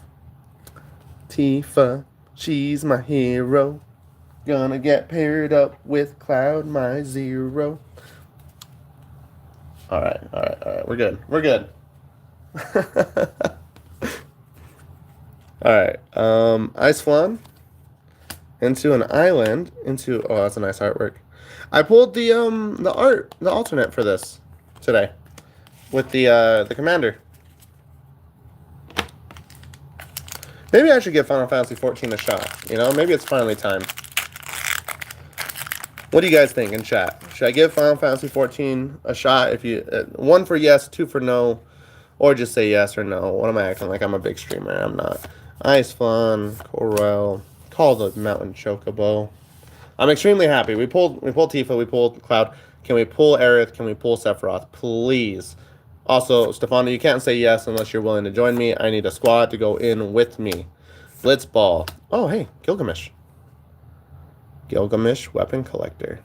Tifa, she's my hero. Gonna get paired up with Cloud, my zero. Alright. We're good. We're good. Alright. Ice Flan. Into an island. Into oh, that's a nice artwork. I pulled the alternate for this today. With the commander. Maybe I should give Final Fantasy XIV a shot. You know, maybe it's finally time. What do you guys think in chat? Should I give Final Fantasy XIV a shot? If you 1 for yes, 2 for no, or just say yes or no? What am I acting like? I'm a big streamer. I'm not. Ice Flan, Corel, Call the Mountain Chocobo. I'm extremely happy. We pulled Tifa. We pulled Cloud. Can we pull Aerith? Can we pull Sephiroth? Please. Also, Stefano, you can't say yes unless you're willing to join me. I need a squad to go in with me. Blitzball. Oh, hey, Gilgamesh. Gilgamesh Weapon Collector.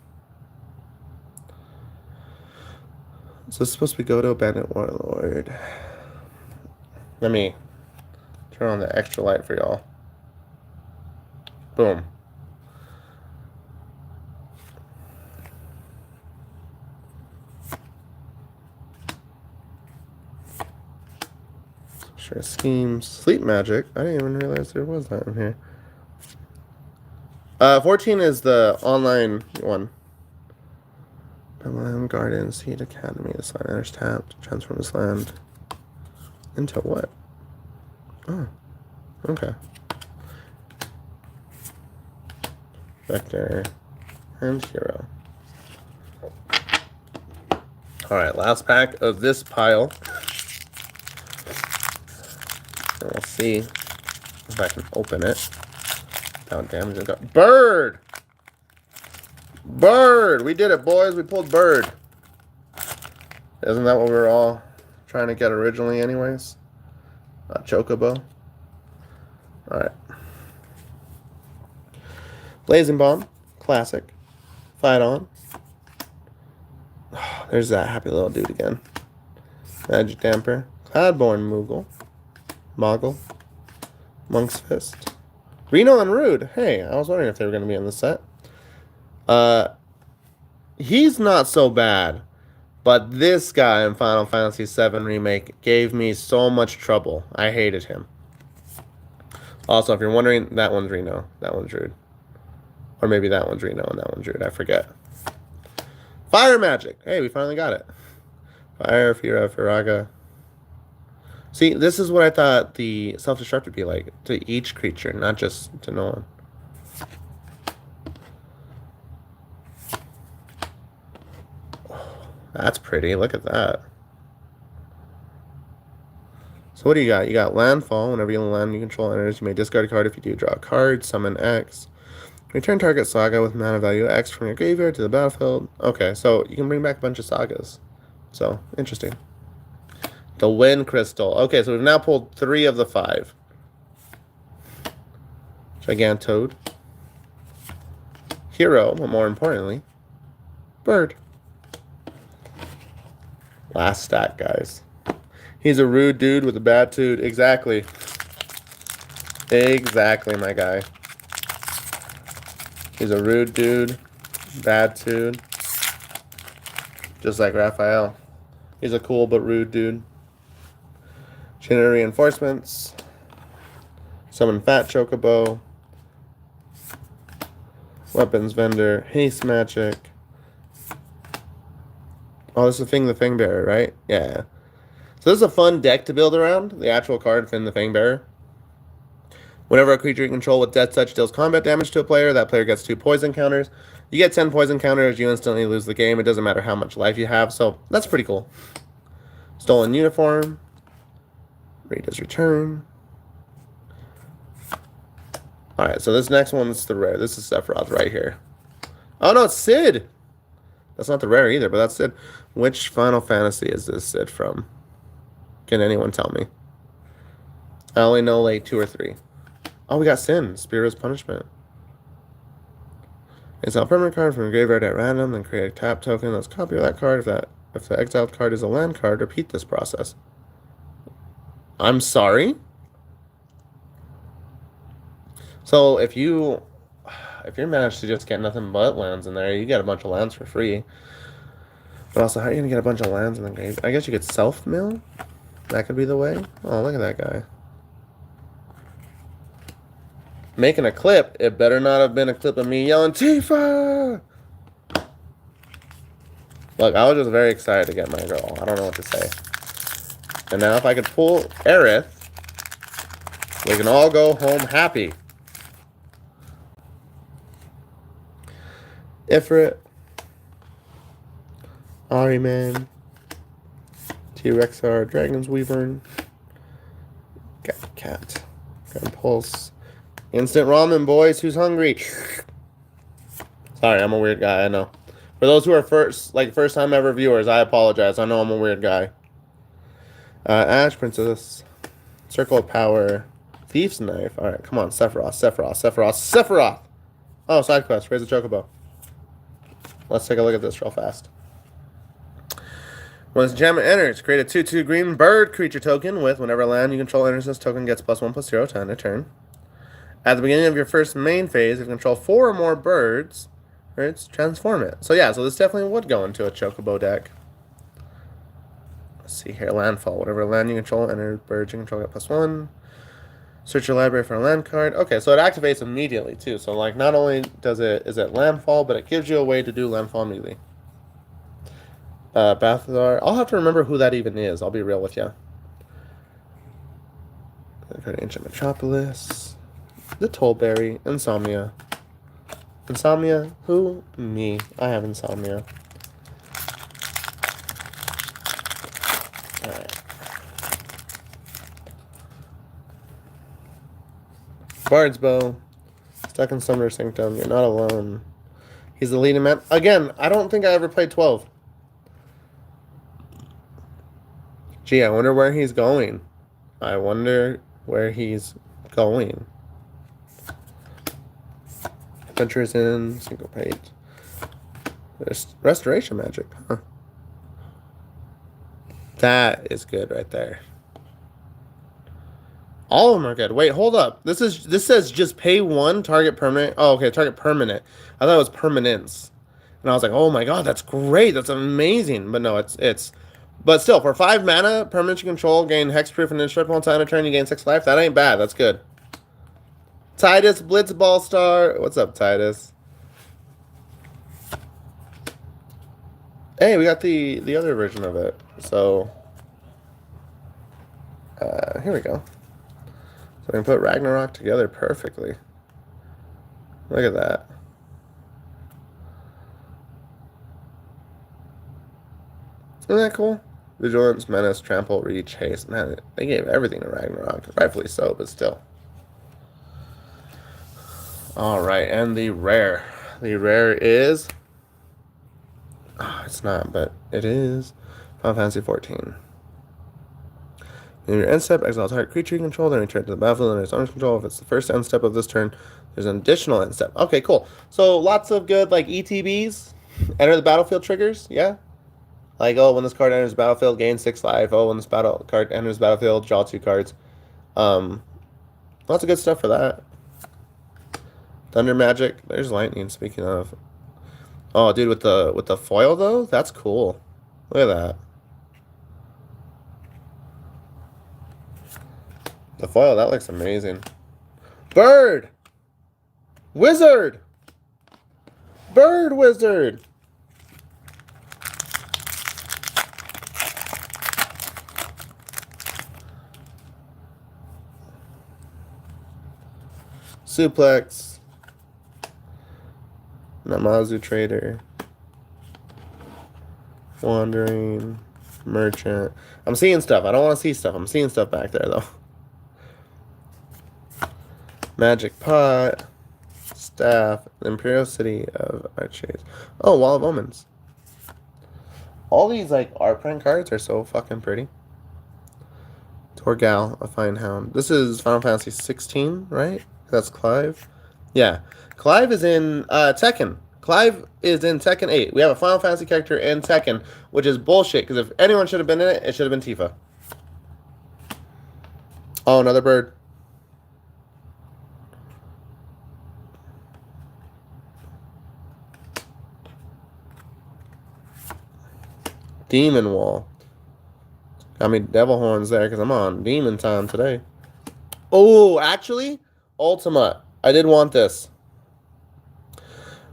So this is supposed to be go to Abandoned Warlord. Let me turn on the extra light for y'all. Boom. Sure, schemes. Sleep magic. I didn't even realize there was that in here. 14 is the online one. Bethlehem Garden, Seed Academy. This land enters tapped. Transform this land into what? Oh, okay. Vector and hero. Alright, last pack of this pile. And we'll see if I can open it. How damage it got. Bird! Bird! We did it, boys. We pulled Bird. Isn't that what we were all trying to get originally anyways? Chocobo. Alright. Blazing Bomb. Classic. Fight On. Oh, there's that happy little dude again. Magic Damper. Cloudborn Moogle. Moggle. Monk's Fist. Reno and Rude. Hey, I was wondering if they were going to be in the set. He's not so bad. But this guy in Final Fantasy VII Remake gave me so much trouble. I hated him. Also, if you're wondering, that one's Reno. That one's Rude. Or maybe that one's Reno and that one's Rude. I forget. Fire Magic. Hey, we finally got it. Fire, Fira, Firaga. See, this is what I thought the self-destruct would be like. To each creature, not just to no one. That's pretty. Look at that. So what do you got? You got Landfall. Whenever you land, you control enters. You may discard a card. If you do, draw a card. Summon X. Return target saga with mana value X from your graveyard to the battlefield. Okay, so you can bring back a bunch of sagas. So, interesting. The Wind Crystal. Okay, so we've now pulled 3 of the 5. Gigantoad. Hero, but more importantly, Bird. Last stack, guys. He's a rude dude with a bad dude. Exactly. Exactly, my guy. He's a rude dude. Bad dude. Just like Raphael. He's a cool but rude dude. Chain Reinforcements. Summon Fat Chocobo. Weapons Vendor. Haste Magic. Oh, this is Fing the Fangbearer, right? Yeah. So this is a fun deck to build around. The actual card, Fing the Fangbearer. Whenever a creature you control with Death Touch deals combat damage to a player, that player gets 2 poison counters. You get 10 poison counters, you instantly lose the game. It doesn't matter how much life you have, so that's pretty cool. Stolen Uniform. Rita's Return. Alright, so this next one's the rare. This is Sephiroth right here. Oh no, it's Sid! That's not the rare either, but that's Sid. Which Final Fantasy is this Sid from? Can anyone tell me? I only know like 2 or 3. Oh, we got Sin. Spirit's Punishment. It's a permanent card from your graveyard at random, then create a tap token. Let's copy that card. If the exiled card is a land card, repeat this process. I'm sorry? So if you manage to just get nothing but lands in there, you get a bunch of lands for free. But also, how are you going to get a bunch of lands in the game? I guess you could self-mill? That could be the way? Oh, look at that guy. Making a clip. It better not have been a clip of me yelling, Tifa! Look, I was just very excited to get my girl. I don't know what to say. And now if I could pull Aerith, we can all go home happy. Ifrit. Ahriman. T-Rexar. Dragon's Wyvern. Cat. Grand Pulse. Instant ramen, boys. Who's hungry? Sorry, I'm a weird guy, I know. For those who are first time ever viewers, I apologize. I know I'm a weird guy. Ash Princess. Circle of Power. Thief's Knife. Alright, come on. Sephiroth. Oh, side quest. Raise the Chocobo. Let's take a look at this real fast. When this enchantment enters, create a 2/2 green bird creature token with whenever land you control enters this token gets +1/+0 to end a turn. At the beginning of your first main phase, if you control 4 or more birds, transform it. So yeah, so this definitely would go into a Chocobo deck. Let's see here, landfall. Whatever land you control, enter birds you control get +1. Search your library for a land card. Okay, so it activates immediately too. So like, not only is it landfall, but it gives you a way to do landfall immediately. Balthazar. I'll have to remember who that even is. I'll be real with you. Ancient Metropolis. The Tollberry. Insomnia. Insomnia? Who? Me. I have insomnia. Alright. Bard's Bow. Stuck in Summoner Sanctum. You're not alone. He's the leading man. Again, I don't think I ever played 12. Gee, I wonder where he's going. Adventures in single page. There's restoration magic, huh? That is good right there. All of them are good. Wait, hold up. This says just pay 1, target permanent. Oh, okay, target permanent. I thought it was permanence. And I was like, oh my god, that's great. That's amazing. But no, it's but still, for 5 mana, permanent you control, gain hexproof and indestructible on time of turn, you gain 6 life. That ain't bad. That's good. Titus Blitzball Star. What's up, Titus? Hey, we got the other version of it. So, here we go. So we can put Ragnarok together perfectly. Look at that. Isn't that cool? Vigilance, Menace, Trample, Reach, Haste. Man, they gave everything to Ragnarok. Rightfully so, but still. Alright, and the rare. The rare is... Oh, it's not, but it is Final Fantasy XIV. In your end step, exile target creature you control, then return to the battlefield under its owner's control. If it's the first end step of this turn, there's an additional end step. Okay, cool. So lots of good like ETBs. Enter the battlefield triggers, yeah? Like, oh, when this card enters the battlefield, gain 6 life. Oh, when this card enters the battlefield, draw 2 cards. Lots of good stuff for that. Thunder Magic. There's lightning, speaking of. Oh, dude, with the foil, though? That's cool. Look at that. The foil, that looks amazing. Bird! Wizard! Bird Wizard! Suplex. Namazu Trader. Wandering. Merchant. I'm seeing stuff. I don't want to see stuff. I'm seeing stuff back there, though. Magic Pot. Staff. Imperial City of Archers. Oh, Wall of Omens. All these, like, art print cards are so fucking pretty. Torgal, a fine hound. This is Final Fantasy 16, right? That's Clive. Yeah. Clive is in Tekken. Clive is in Tekken 8. We have a Final Fantasy character in Tekken, which is bullshit, because if anyone should have been in it, it should have been Tifa. Oh, another bird. Demon Wall. Got me devil horns there because I'm on demon time today. Oh, actually, Ultima. I did want this.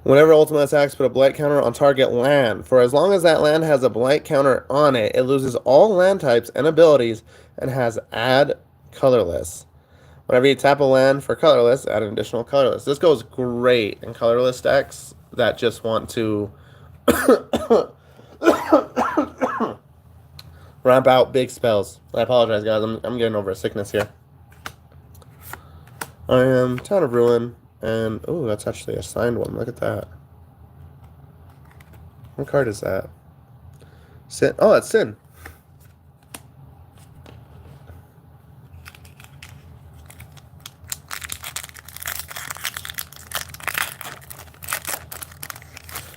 Whenever Ultima attacks, put a blight counter on target land. For as long as that land has a blight counter on it, it loses all land types and abilities and has add colorless. Whenever you tap a land for colorless, add an additional colorless. This goes great in colorless decks that just want to ramp out big spells. I apologize, guys. I'm getting over a sickness here. I am Town of Ruin, and oh, that's actually a signed one. Look at that. What card is that? Sin. Oh, it's Sin.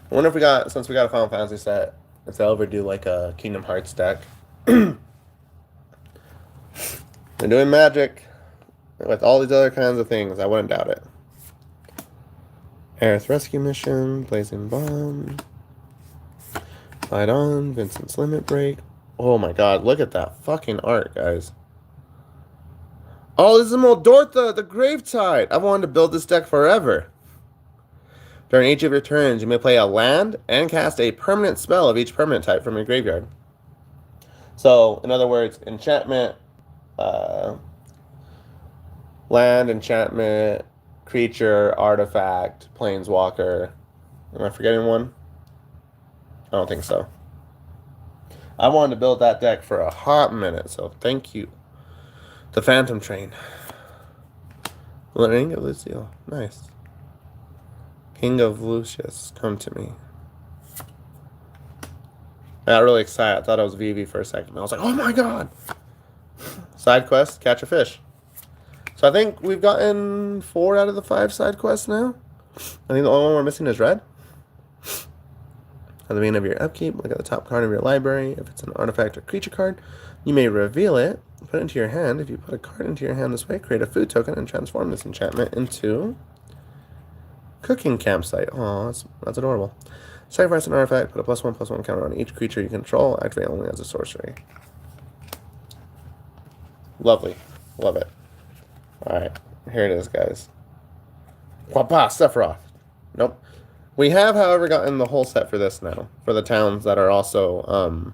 I wonder if we got, since we got a Final Fantasy set, if they'll ever do like a Kingdom Hearts deck. They're doing Magic with all these other kinds of things. I wouldn't doubt it. Aerith Rescue Mission, Blazing Bomb, Fight On, Vincent's Limit Break. Oh my god, look at that fucking art, guys. Oh, this is Moldortha, the Gravetide. I've wanted to build this deck forever. During each of your turns, you may play a land and cast a permanent spell of each permanent type from your graveyard. So, in other words, enchantment, land, enchantment, creature, artifact, planeswalker. Am I forgetting one? I don't think so. I wanted to build that deck for a hot minute, so thank you. The Phantom Train. Ring of Lucio. Nice. King of Lucius, come to me. I got really excited. I thought it was Vivi for a second. I was like, oh my god. Side quest, catch a fish. So I think we've gotten 4 out of the 5 side quests now. I think the only one we're missing is red. At the beginning of your upkeep, look at the top card of your library. If it's an artifact or creature card, you may reveal it, put it into your hand. If you put a card into your hand this way, create a food token and transform this enchantment into Cooking Campsite. Oh, that's adorable. Sacrifice an artifact, put a +1/+1 counter on each creature you control, activate only as a sorcery. Lovely. Love it. Alright, here it is, guys. Papa, Sephiroth. Nope. We have, however, gotten the whole set for this now. For the towns that are also,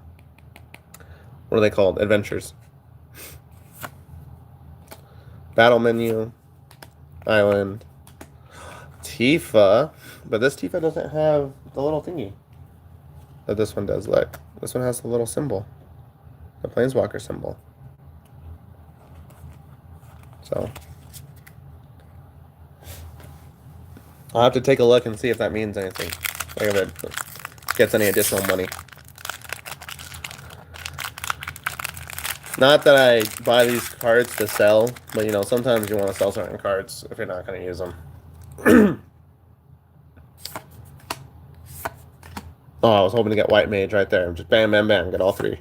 what are they called? Adventures. Battle menu. Island. Tifa. But this Tifa doesn't have the little thingy that this one does. Look. This one has the little symbol. The Planeswalker symbol. So I'll have to take a look and see if that means anything. Like if it gets any additional money. Not that I buy these cards to sell, but you know, sometimes you want to sell certain cards if you're not going to use them. Oh, I was hoping to get White Mage right there. Just bam, bam, bam. Get all 3.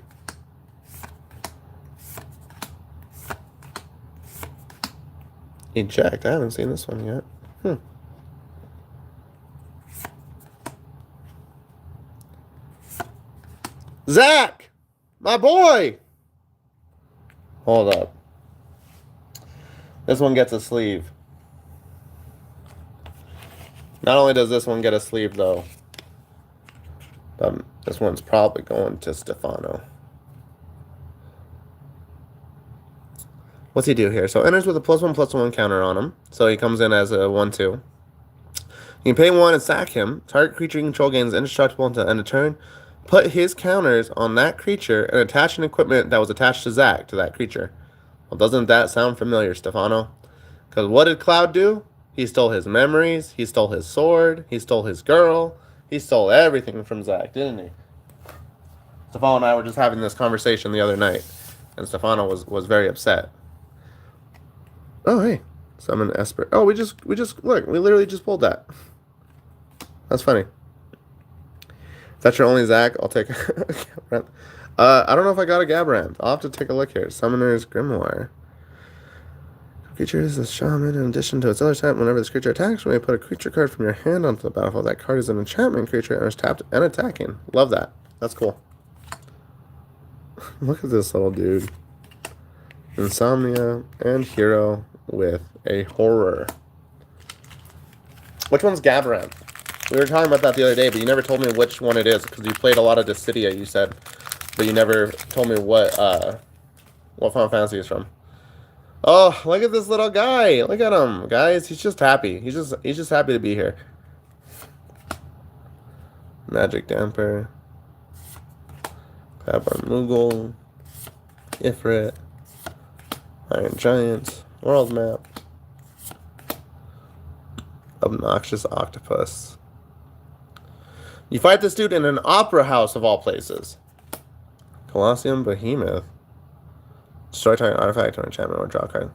Eject. I haven't seen this one yet. Zach! My boy! Hold up. This one gets a sleeve. Not only does this one get a sleeve, though, but this one's probably going to Stefano. What's he do here? So enters with a +1/+1 counter on him. So he comes in as a 1/2. You can pay 1 and sack him. Target creature you control gains indestructible until end of turn. Put his counters on that creature and attach an equipment that was attached to Zach to that creature. Well, doesn't that sound familiar, Stefano? Because what did Cloud do? He stole his memories. He stole his sword. He stole his girl. He stole everything from Zach, didn't he? Stefano and I were just having this conversation the other night. And Stefano was very upset. Oh, hey. Summon Esper. Oh, we just look, we literally just pulled that. That's funny. If that's your only Zach, I'll take a I don't know if I got a Gabrand. I'll have to take a look here. Summoner's Grimoire. Creature is a shaman. In addition to its other type, whenever this creature attacks, when you put a creature card from your hand onto the battlefield, that card is an enchantment creature and is tapped and attacking. Love that. That's cool. Look at this little dude. Insomnia and Hero with a horror. Which one's Gabrand? We were talking about that the other day, but you never told me which one it is, because you played a lot of Dissidia, you said. But you never told me what Final Fantasy is from. Oh, look at this little guy. Look at him, guys. He's just happy. He's just happy to be here. Magic Damper. Cloudborn Moogle. Ifrit. Iron Giant. World Map. Obnoxious Octopus. You fight this dude in an opera house of all places. Colosseum Behemoth. Destroy target artifact or enchantment or draw a card.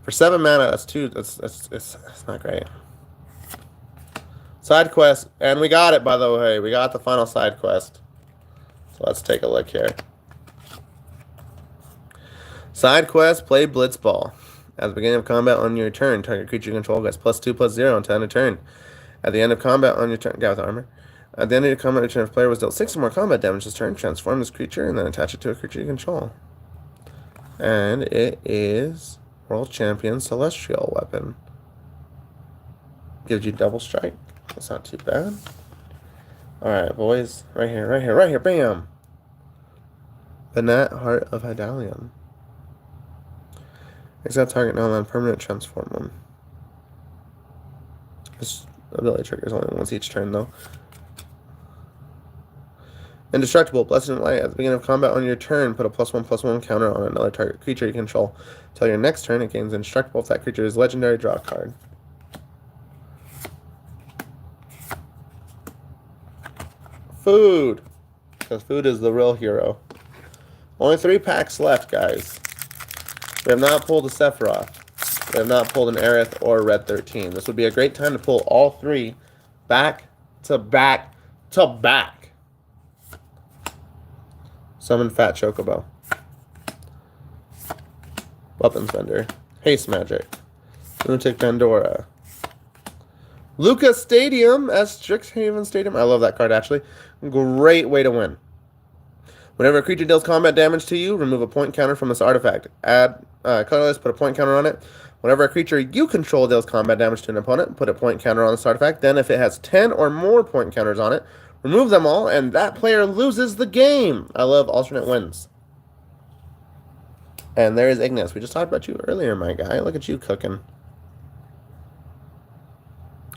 For 7 mana, that's 2. It's not great. Side quest, and we got it, by the way. We got the final side quest. So let's take a look here. Side quest, play Blitzball. At the beginning of combat on your turn, target creature control gets +2/+0 until end of turn. At the end of combat on your turn, guy with armor. At the end of your combat, your turn, if player was dealt 6 or more combat damage this turn, transform this creature and then attach it to a creature you control. And it is World Champion Celestial Weapon. Gives you double strike. That's not too bad. Alright, boys. Right here. Bam! Banette, Heart of Hydalium. Except target non-land permanent, transform one. This ability triggers only once each turn, though. Indestructible, Blessed Light. At the beginning of combat on your turn, put a +1/+1 counter on another target creature you control. Until your next turn, it gains Indestructible. If that creature is legendary, draw a card. Food! Because food is the real hero. Only 3 packs left, guys. We have not pulled a Sephiroth. We have not pulled an Aerith or a Red 13. This would be a great time to pull all 3 back to back to back. Summon Fat Chocobo. Weapons Vendor. Haste Magic. Lunatic Pandora. Lucas Stadium as Strixhaven Stadium. I love that card, actually. Great way to win. Whenever a creature deals combat damage to you, remove a point counter from this artifact. Add colorless, put a point counter on it. Whenever a creature you control deals combat damage to an opponent, put a point counter on this artifact. Then if it has 10 or more point counters on it, remove them all, and that player loses the game. I love alternate wins. And there is Ignis. We just talked about you earlier, my guy. Look at you cooking.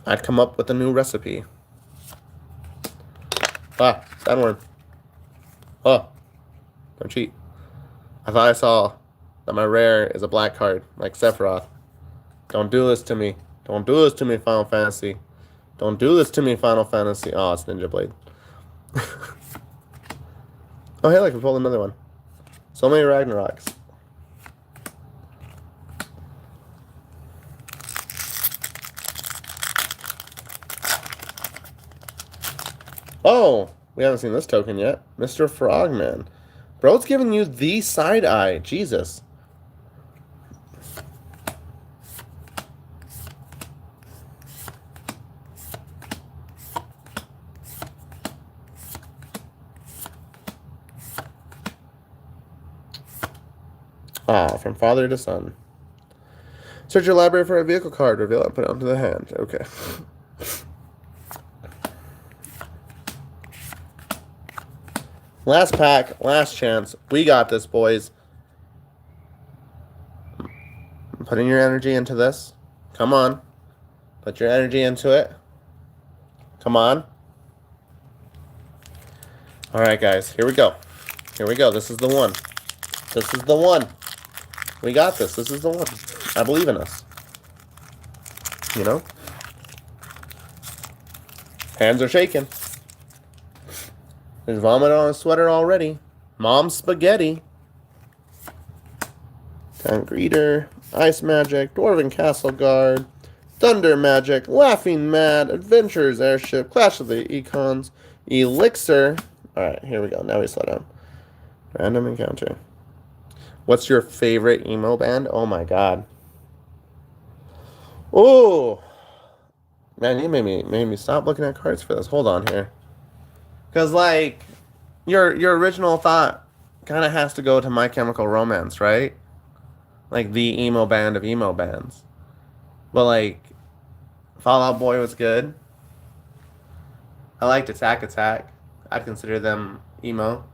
I'd come up with a new recipe. Ah, Sandworm. Oh, don't cheat. I thought I saw that my rare is a black card, like Sephiroth. Don't do this to me. Don't do this to me, Final Fantasy. Don't do this to me, Final Fantasy. Oh, it's Ninja Blade. Oh, hey, look, we pulled another one. So many Ragnaroks. Oh, we haven't seen this token yet. Mr. Frogman. Bro's giving you the side eye. Jesus. Ah, from father to son. Search your library for a vehicle card. Reveal it and put it onto the hand. Okay. Last pack, last chance. We got this, boys. Putting your energy into this. Come on. Put your energy into it. Come on. All right, guys. Here we go. Here we go. This is the one. This is the one. We got this. This is the one. I believe in us. You know? Hands are shaking. There's vomit on his sweater already. Mom's spaghetti. Town Greeter, Ice Magic, Dwarven Castle Guard, Thunder Magic, Laughing Mad, Adventurers Airship, Clash of the Econs, Elixir. Alright, here we go. Now we slow down. Random encounter. What's your favorite emo band? Oh my god. Oh, man, you made me stop looking at cards for this. Hold on here, because like your original thought kind of has to go to My Chemical Romance, right? Like the emo band of emo bands. But like Fall Out Boy was good. I liked Attack Attack. I'd consider them emo.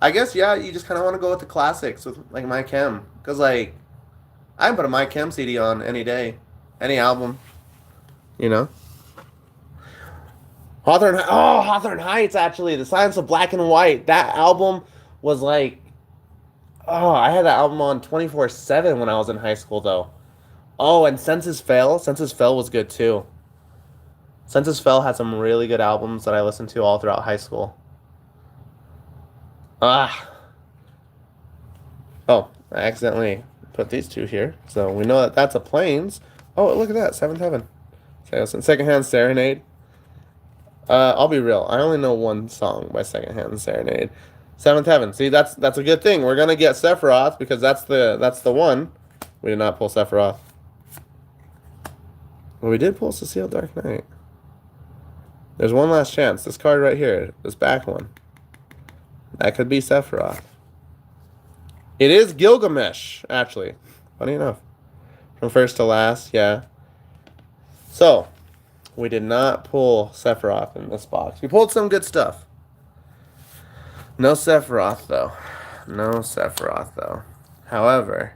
I guess yeah, you just kind of want to go with the classics with like My Chem, because like I can put a My Chem CD on any day, any album, you know. Hawthorne Heights, actually, The Silence of Black and White. That album was like, oh, I had that album on 24/7 when I was in high school, though. Oh, and Senses Fail. Senses Fail was good, too. Senses Fail had some really good albums that I listened to all throughout high school. Oh, I accidentally put these two here. So we know that that's a Plains. Oh, look at that. Seventh Heaven. Secondhand Serenade. I'll be real. I only know one song by Secondhand Serenade. Seventh Heaven. See, that's a good thing. We're gonna get Sephiroth because that's the one. We did not pull Sephiroth. Well, we did pull Cecile Dark Knight. There's one last chance. This card right here. This back one. That could be Sephiroth. It is Gilgamesh, actually. Funny enough. From first to last, yeah. So, we did not pull Sephiroth in this box. We pulled some good stuff. No Sephiroth, though. No Sephiroth, though. However,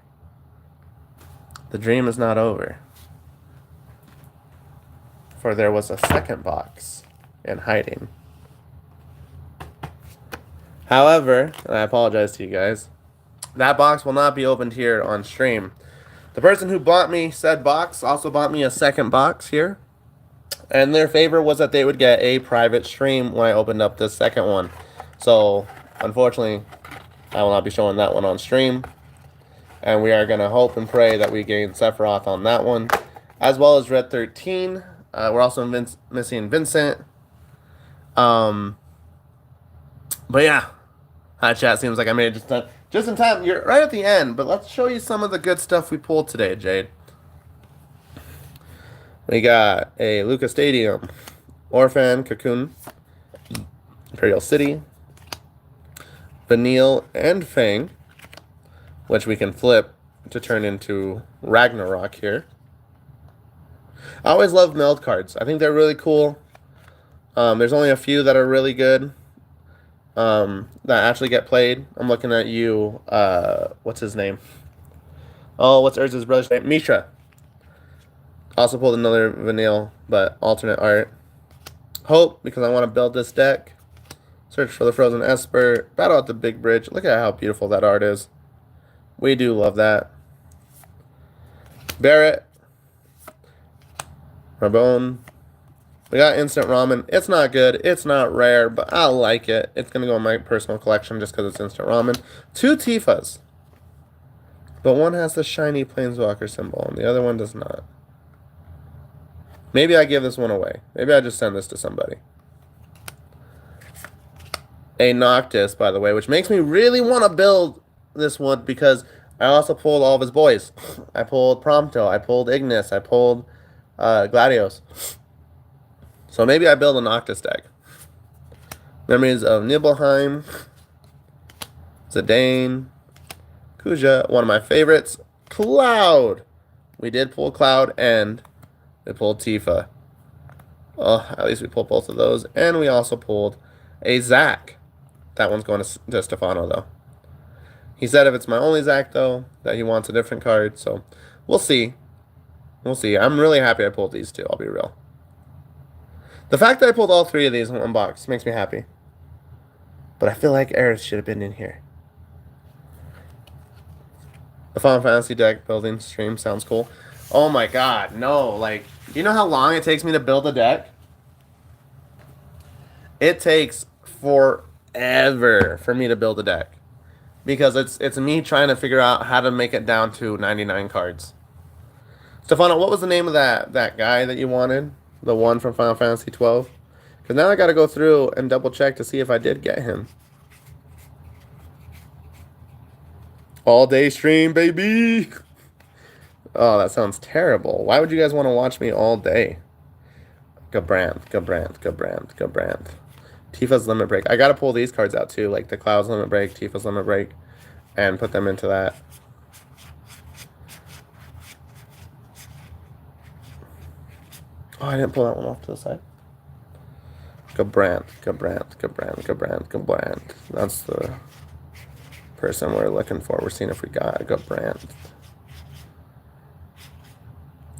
the dream is not over. For there was a second box in hiding. However, and I apologize to you guys, that box will not be opened here on stream. The person who bought me said box also bought me a second box here. And their favor was that they would get a private stream when I opened up this second one. So, unfortunately, I will not be showing that one on stream. And we are going to hope and pray that we gain Sephiroth on that one. As well as Red 13. We're also missing Vincent. But yeah. Hi, chat. Seems like I made it just in time. You're right at the end. But let's show you some of the good stuff we pulled today, Jade. We got a Lucas Stadium, Orphan, Cocoon, Imperial City, Vanille, and Fang, which we can flip to turn into Ragnarok here. I always love meld cards. I think they're really cool. There's only a few that are really good that actually get played. I'm looking at you. What's his name? Oh, what's Urz's brother's name? Misha. Also pulled another Vanille, but alternate art. Hope, because I want to build this deck. Search for the Frozen Esper. Battle at the Big Bridge. Look at how beautiful that art is. We do love that. Barrett. Rabone. We got Instant Ramen. It's not good. It's not rare, but I like it. It's going to go in my personal collection just because it's Instant Ramen. 2 Tifas. But one has the shiny Planeswalker symbol, and the other one does not. Maybe I give this one away. Maybe I just send this to somebody. A Noctis, by the way, which makes me really want to build this one because I also pulled all of his boys. I pulled Prompto. I pulled Ignis. I pulled Gladios. So maybe I build a Noctis deck. Memories of Nibelheim. Zidane. Kuja. One of my favorites. Cloud. We did pull Cloud and we pulled Tifa. Oh, at least we pulled both of those. And we also pulled a Zac. That one's going to Stefano, though. He said if it's my only Zac, though, that he wants a different card. So, we'll see. We'll see. I'm really happy I pulled these two, I'll be real. The fact that I pulled all 3 of these in one box makes me happy. But I feel like Aerith should have been in here. The Final Fantasy deck building stream sounds cool. Oh my god, no. Like, do you know how long it takes me to build a deck? It takes forever for me to build a deck. because it's me trying to figure out how to make it down to 99 cards. Stefano, what was the name of that guy that you wanted? The one from Final Fantasy 12? Because now I got to go through and double check to see if I did get him. All day stream, baby. Oh, that sounds terrible. Why would you guys want to watch me all day? Gabrand. Tifa's Limit Break. I got to pull these cards out too, like the Cloud's Limit Break, Tifa's Limit Break, and put them into that. Oh, I didn't pull that one off to the side. Gabrand. That's the person we're looking for. We're seeing if we got Gabrand.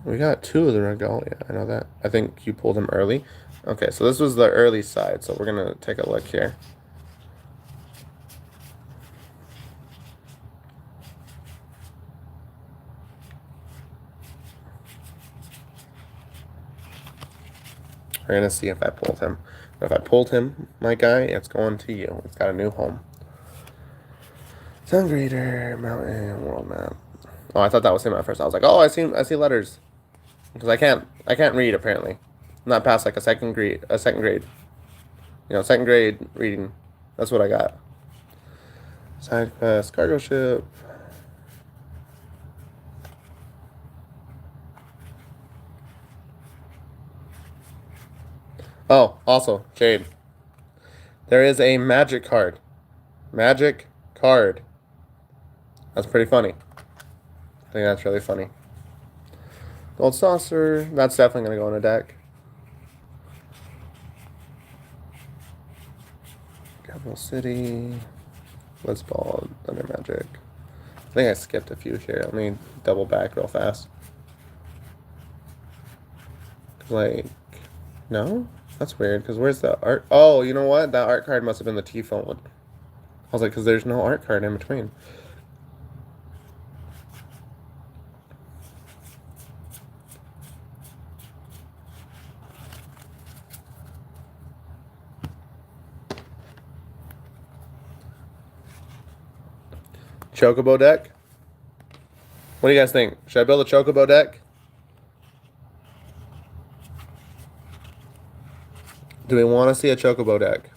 We got 2 of the Regalia. I know that. I think you pulled him early. Okay, so this was the early side. So we're going to take a look here. We're going to see if I pulled him. If I pulled him, my guy, it's going to you. It's got a new home. Sun Greater, Mountain, World Map. Oh, I thought that was him at first. I was like, oh, I see letters. Because I can't read apparently. I'm not past like a second grade. You know, second grade reading. That's what I got. Side quest, cargo ship. Oh, also, Jade. There is a magic card. Magic card. That's pretty funny. I think that's really funny. Gold Saucer. That's definitely going to go in a deck. Capital City. Blitzball. Thunder Magic. I think I skipped a few here. Let me double back real fast. Like, no? That's weird, because where's the art? Oh, you know what? That art card must have been the T-phone one. I was like, because there's no art card in between. Chocobo deck? What do you guys think? Should I build a Chocobo deck? Do we want to see a Chocobo deck?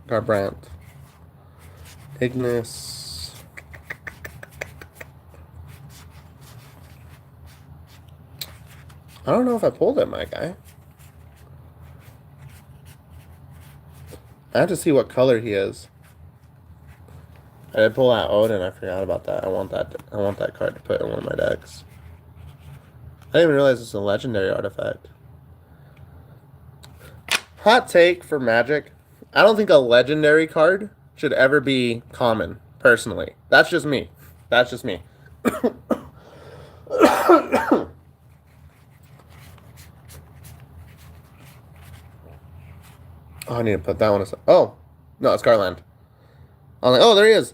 Garbrandt. Ignis. I don't know if I pulled it, my guy. I have to see what color he is. I did pull out Odin. I forgot about that. I want that card to put in one of my decks. I didn't even realize it's a legendary artifact. Hot take for Magic. I don't think a legendary card should ever be common, personally. That's just me. Oh, I need to put that one aside. Oh, no, it's Garland. I'm like, oh, there he is.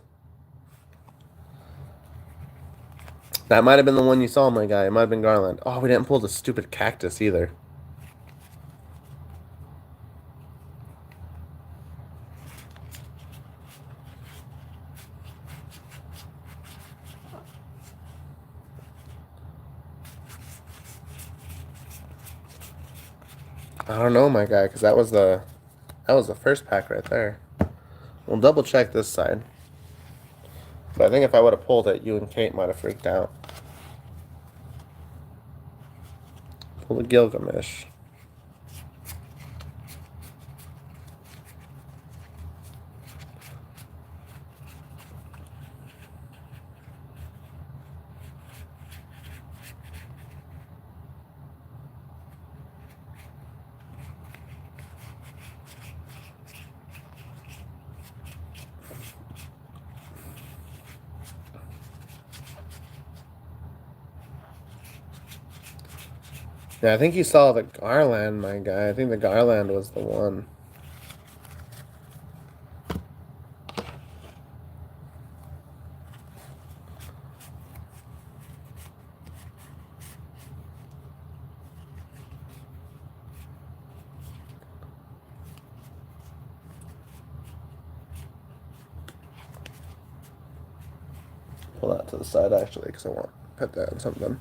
That might have been the one you saw, my guy. It might have been Garland. Oh, we didn't pull the stupid cactus either. I don't know, my guy, because that was the first pack right there. We'll double check this side. But I think if I would have pulled it, you and Kate might have freaked out. Pull the Gilgamesh. Yeah, I think you saw the Garland, my guy. I think the Garland was the one. pull that to the side actually because I want to put that in something.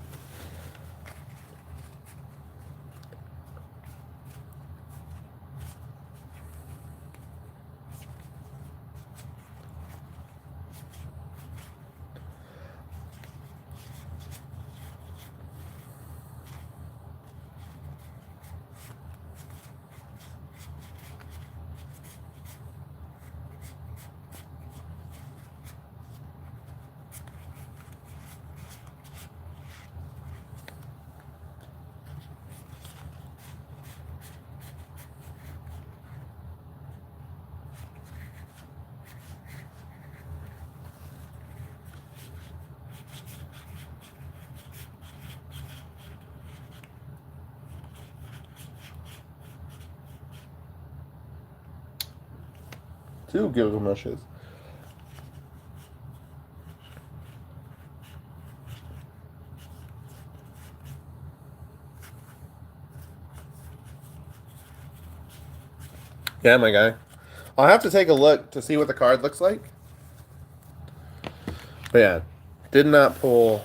Two Gilgameshes. Yeah, my guy. I'll have to take a look to see what the card looks like. But yeah, did not pull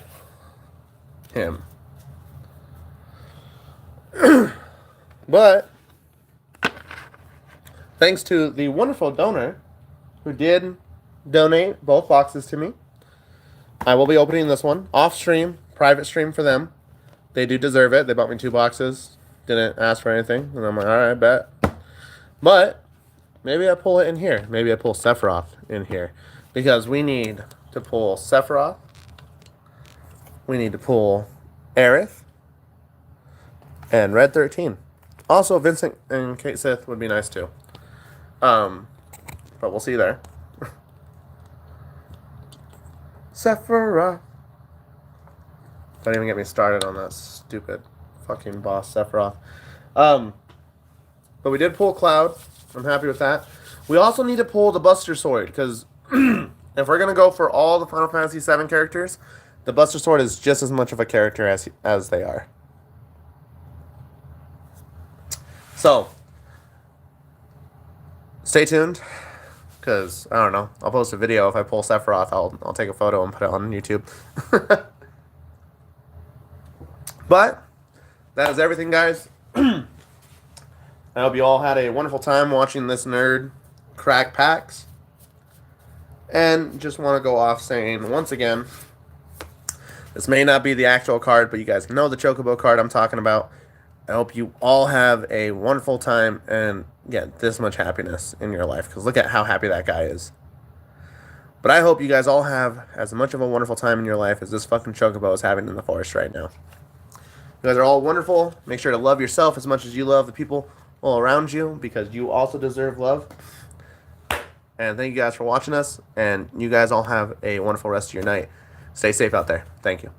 him. But thanks to the wonderful donor who did donate both boxes to me, I will be opening this one off stream, private stream for them. They do deserve it. They bought me 2 boxes, didn't ask for anything, and I'm like, all right, bet. But maybe I pull it in here. Maybe I pull Sephiroth in here because we need to pull Sephiroth. We need to pull Aerith and Red 13. Also, Vincent and Kate Sith would be nice too. But we'll see there. Sephiroth. Don't even get me started on that stupid fucking boss Sephiroth. But we did pull Cloud. I'm happy with that. We also need to pull the Buster Sword because if we're gonna go for all the Final Fantasy VII characters, the Buster Sword is just as much of a character as they are. So stay tuned, because I don't know. I'll post a video if I pull Sephiroth. I'll take a photo and put it on YouTube. But that is everything, guys. I hope you all had a wonderful time watching this nerd crack packs. And just want to go off saying, once again, this may not be the actual card, but you guys know the Chocobo card I'm talking about. I hope you all have a wonderful time and get this much happiness in your life, because look at how happy that guy is. But I hope you guys all have as much of a wonderful time in your life as this fucking Chocobo is having in the forest right now. You guys are all wonderful. Make sure to love yourself as much as you love the people all around you, because you also deserve love. And thank you guys for watching us, and you guys all have a wonderful rest of your night. Stay safe out there. Thank you.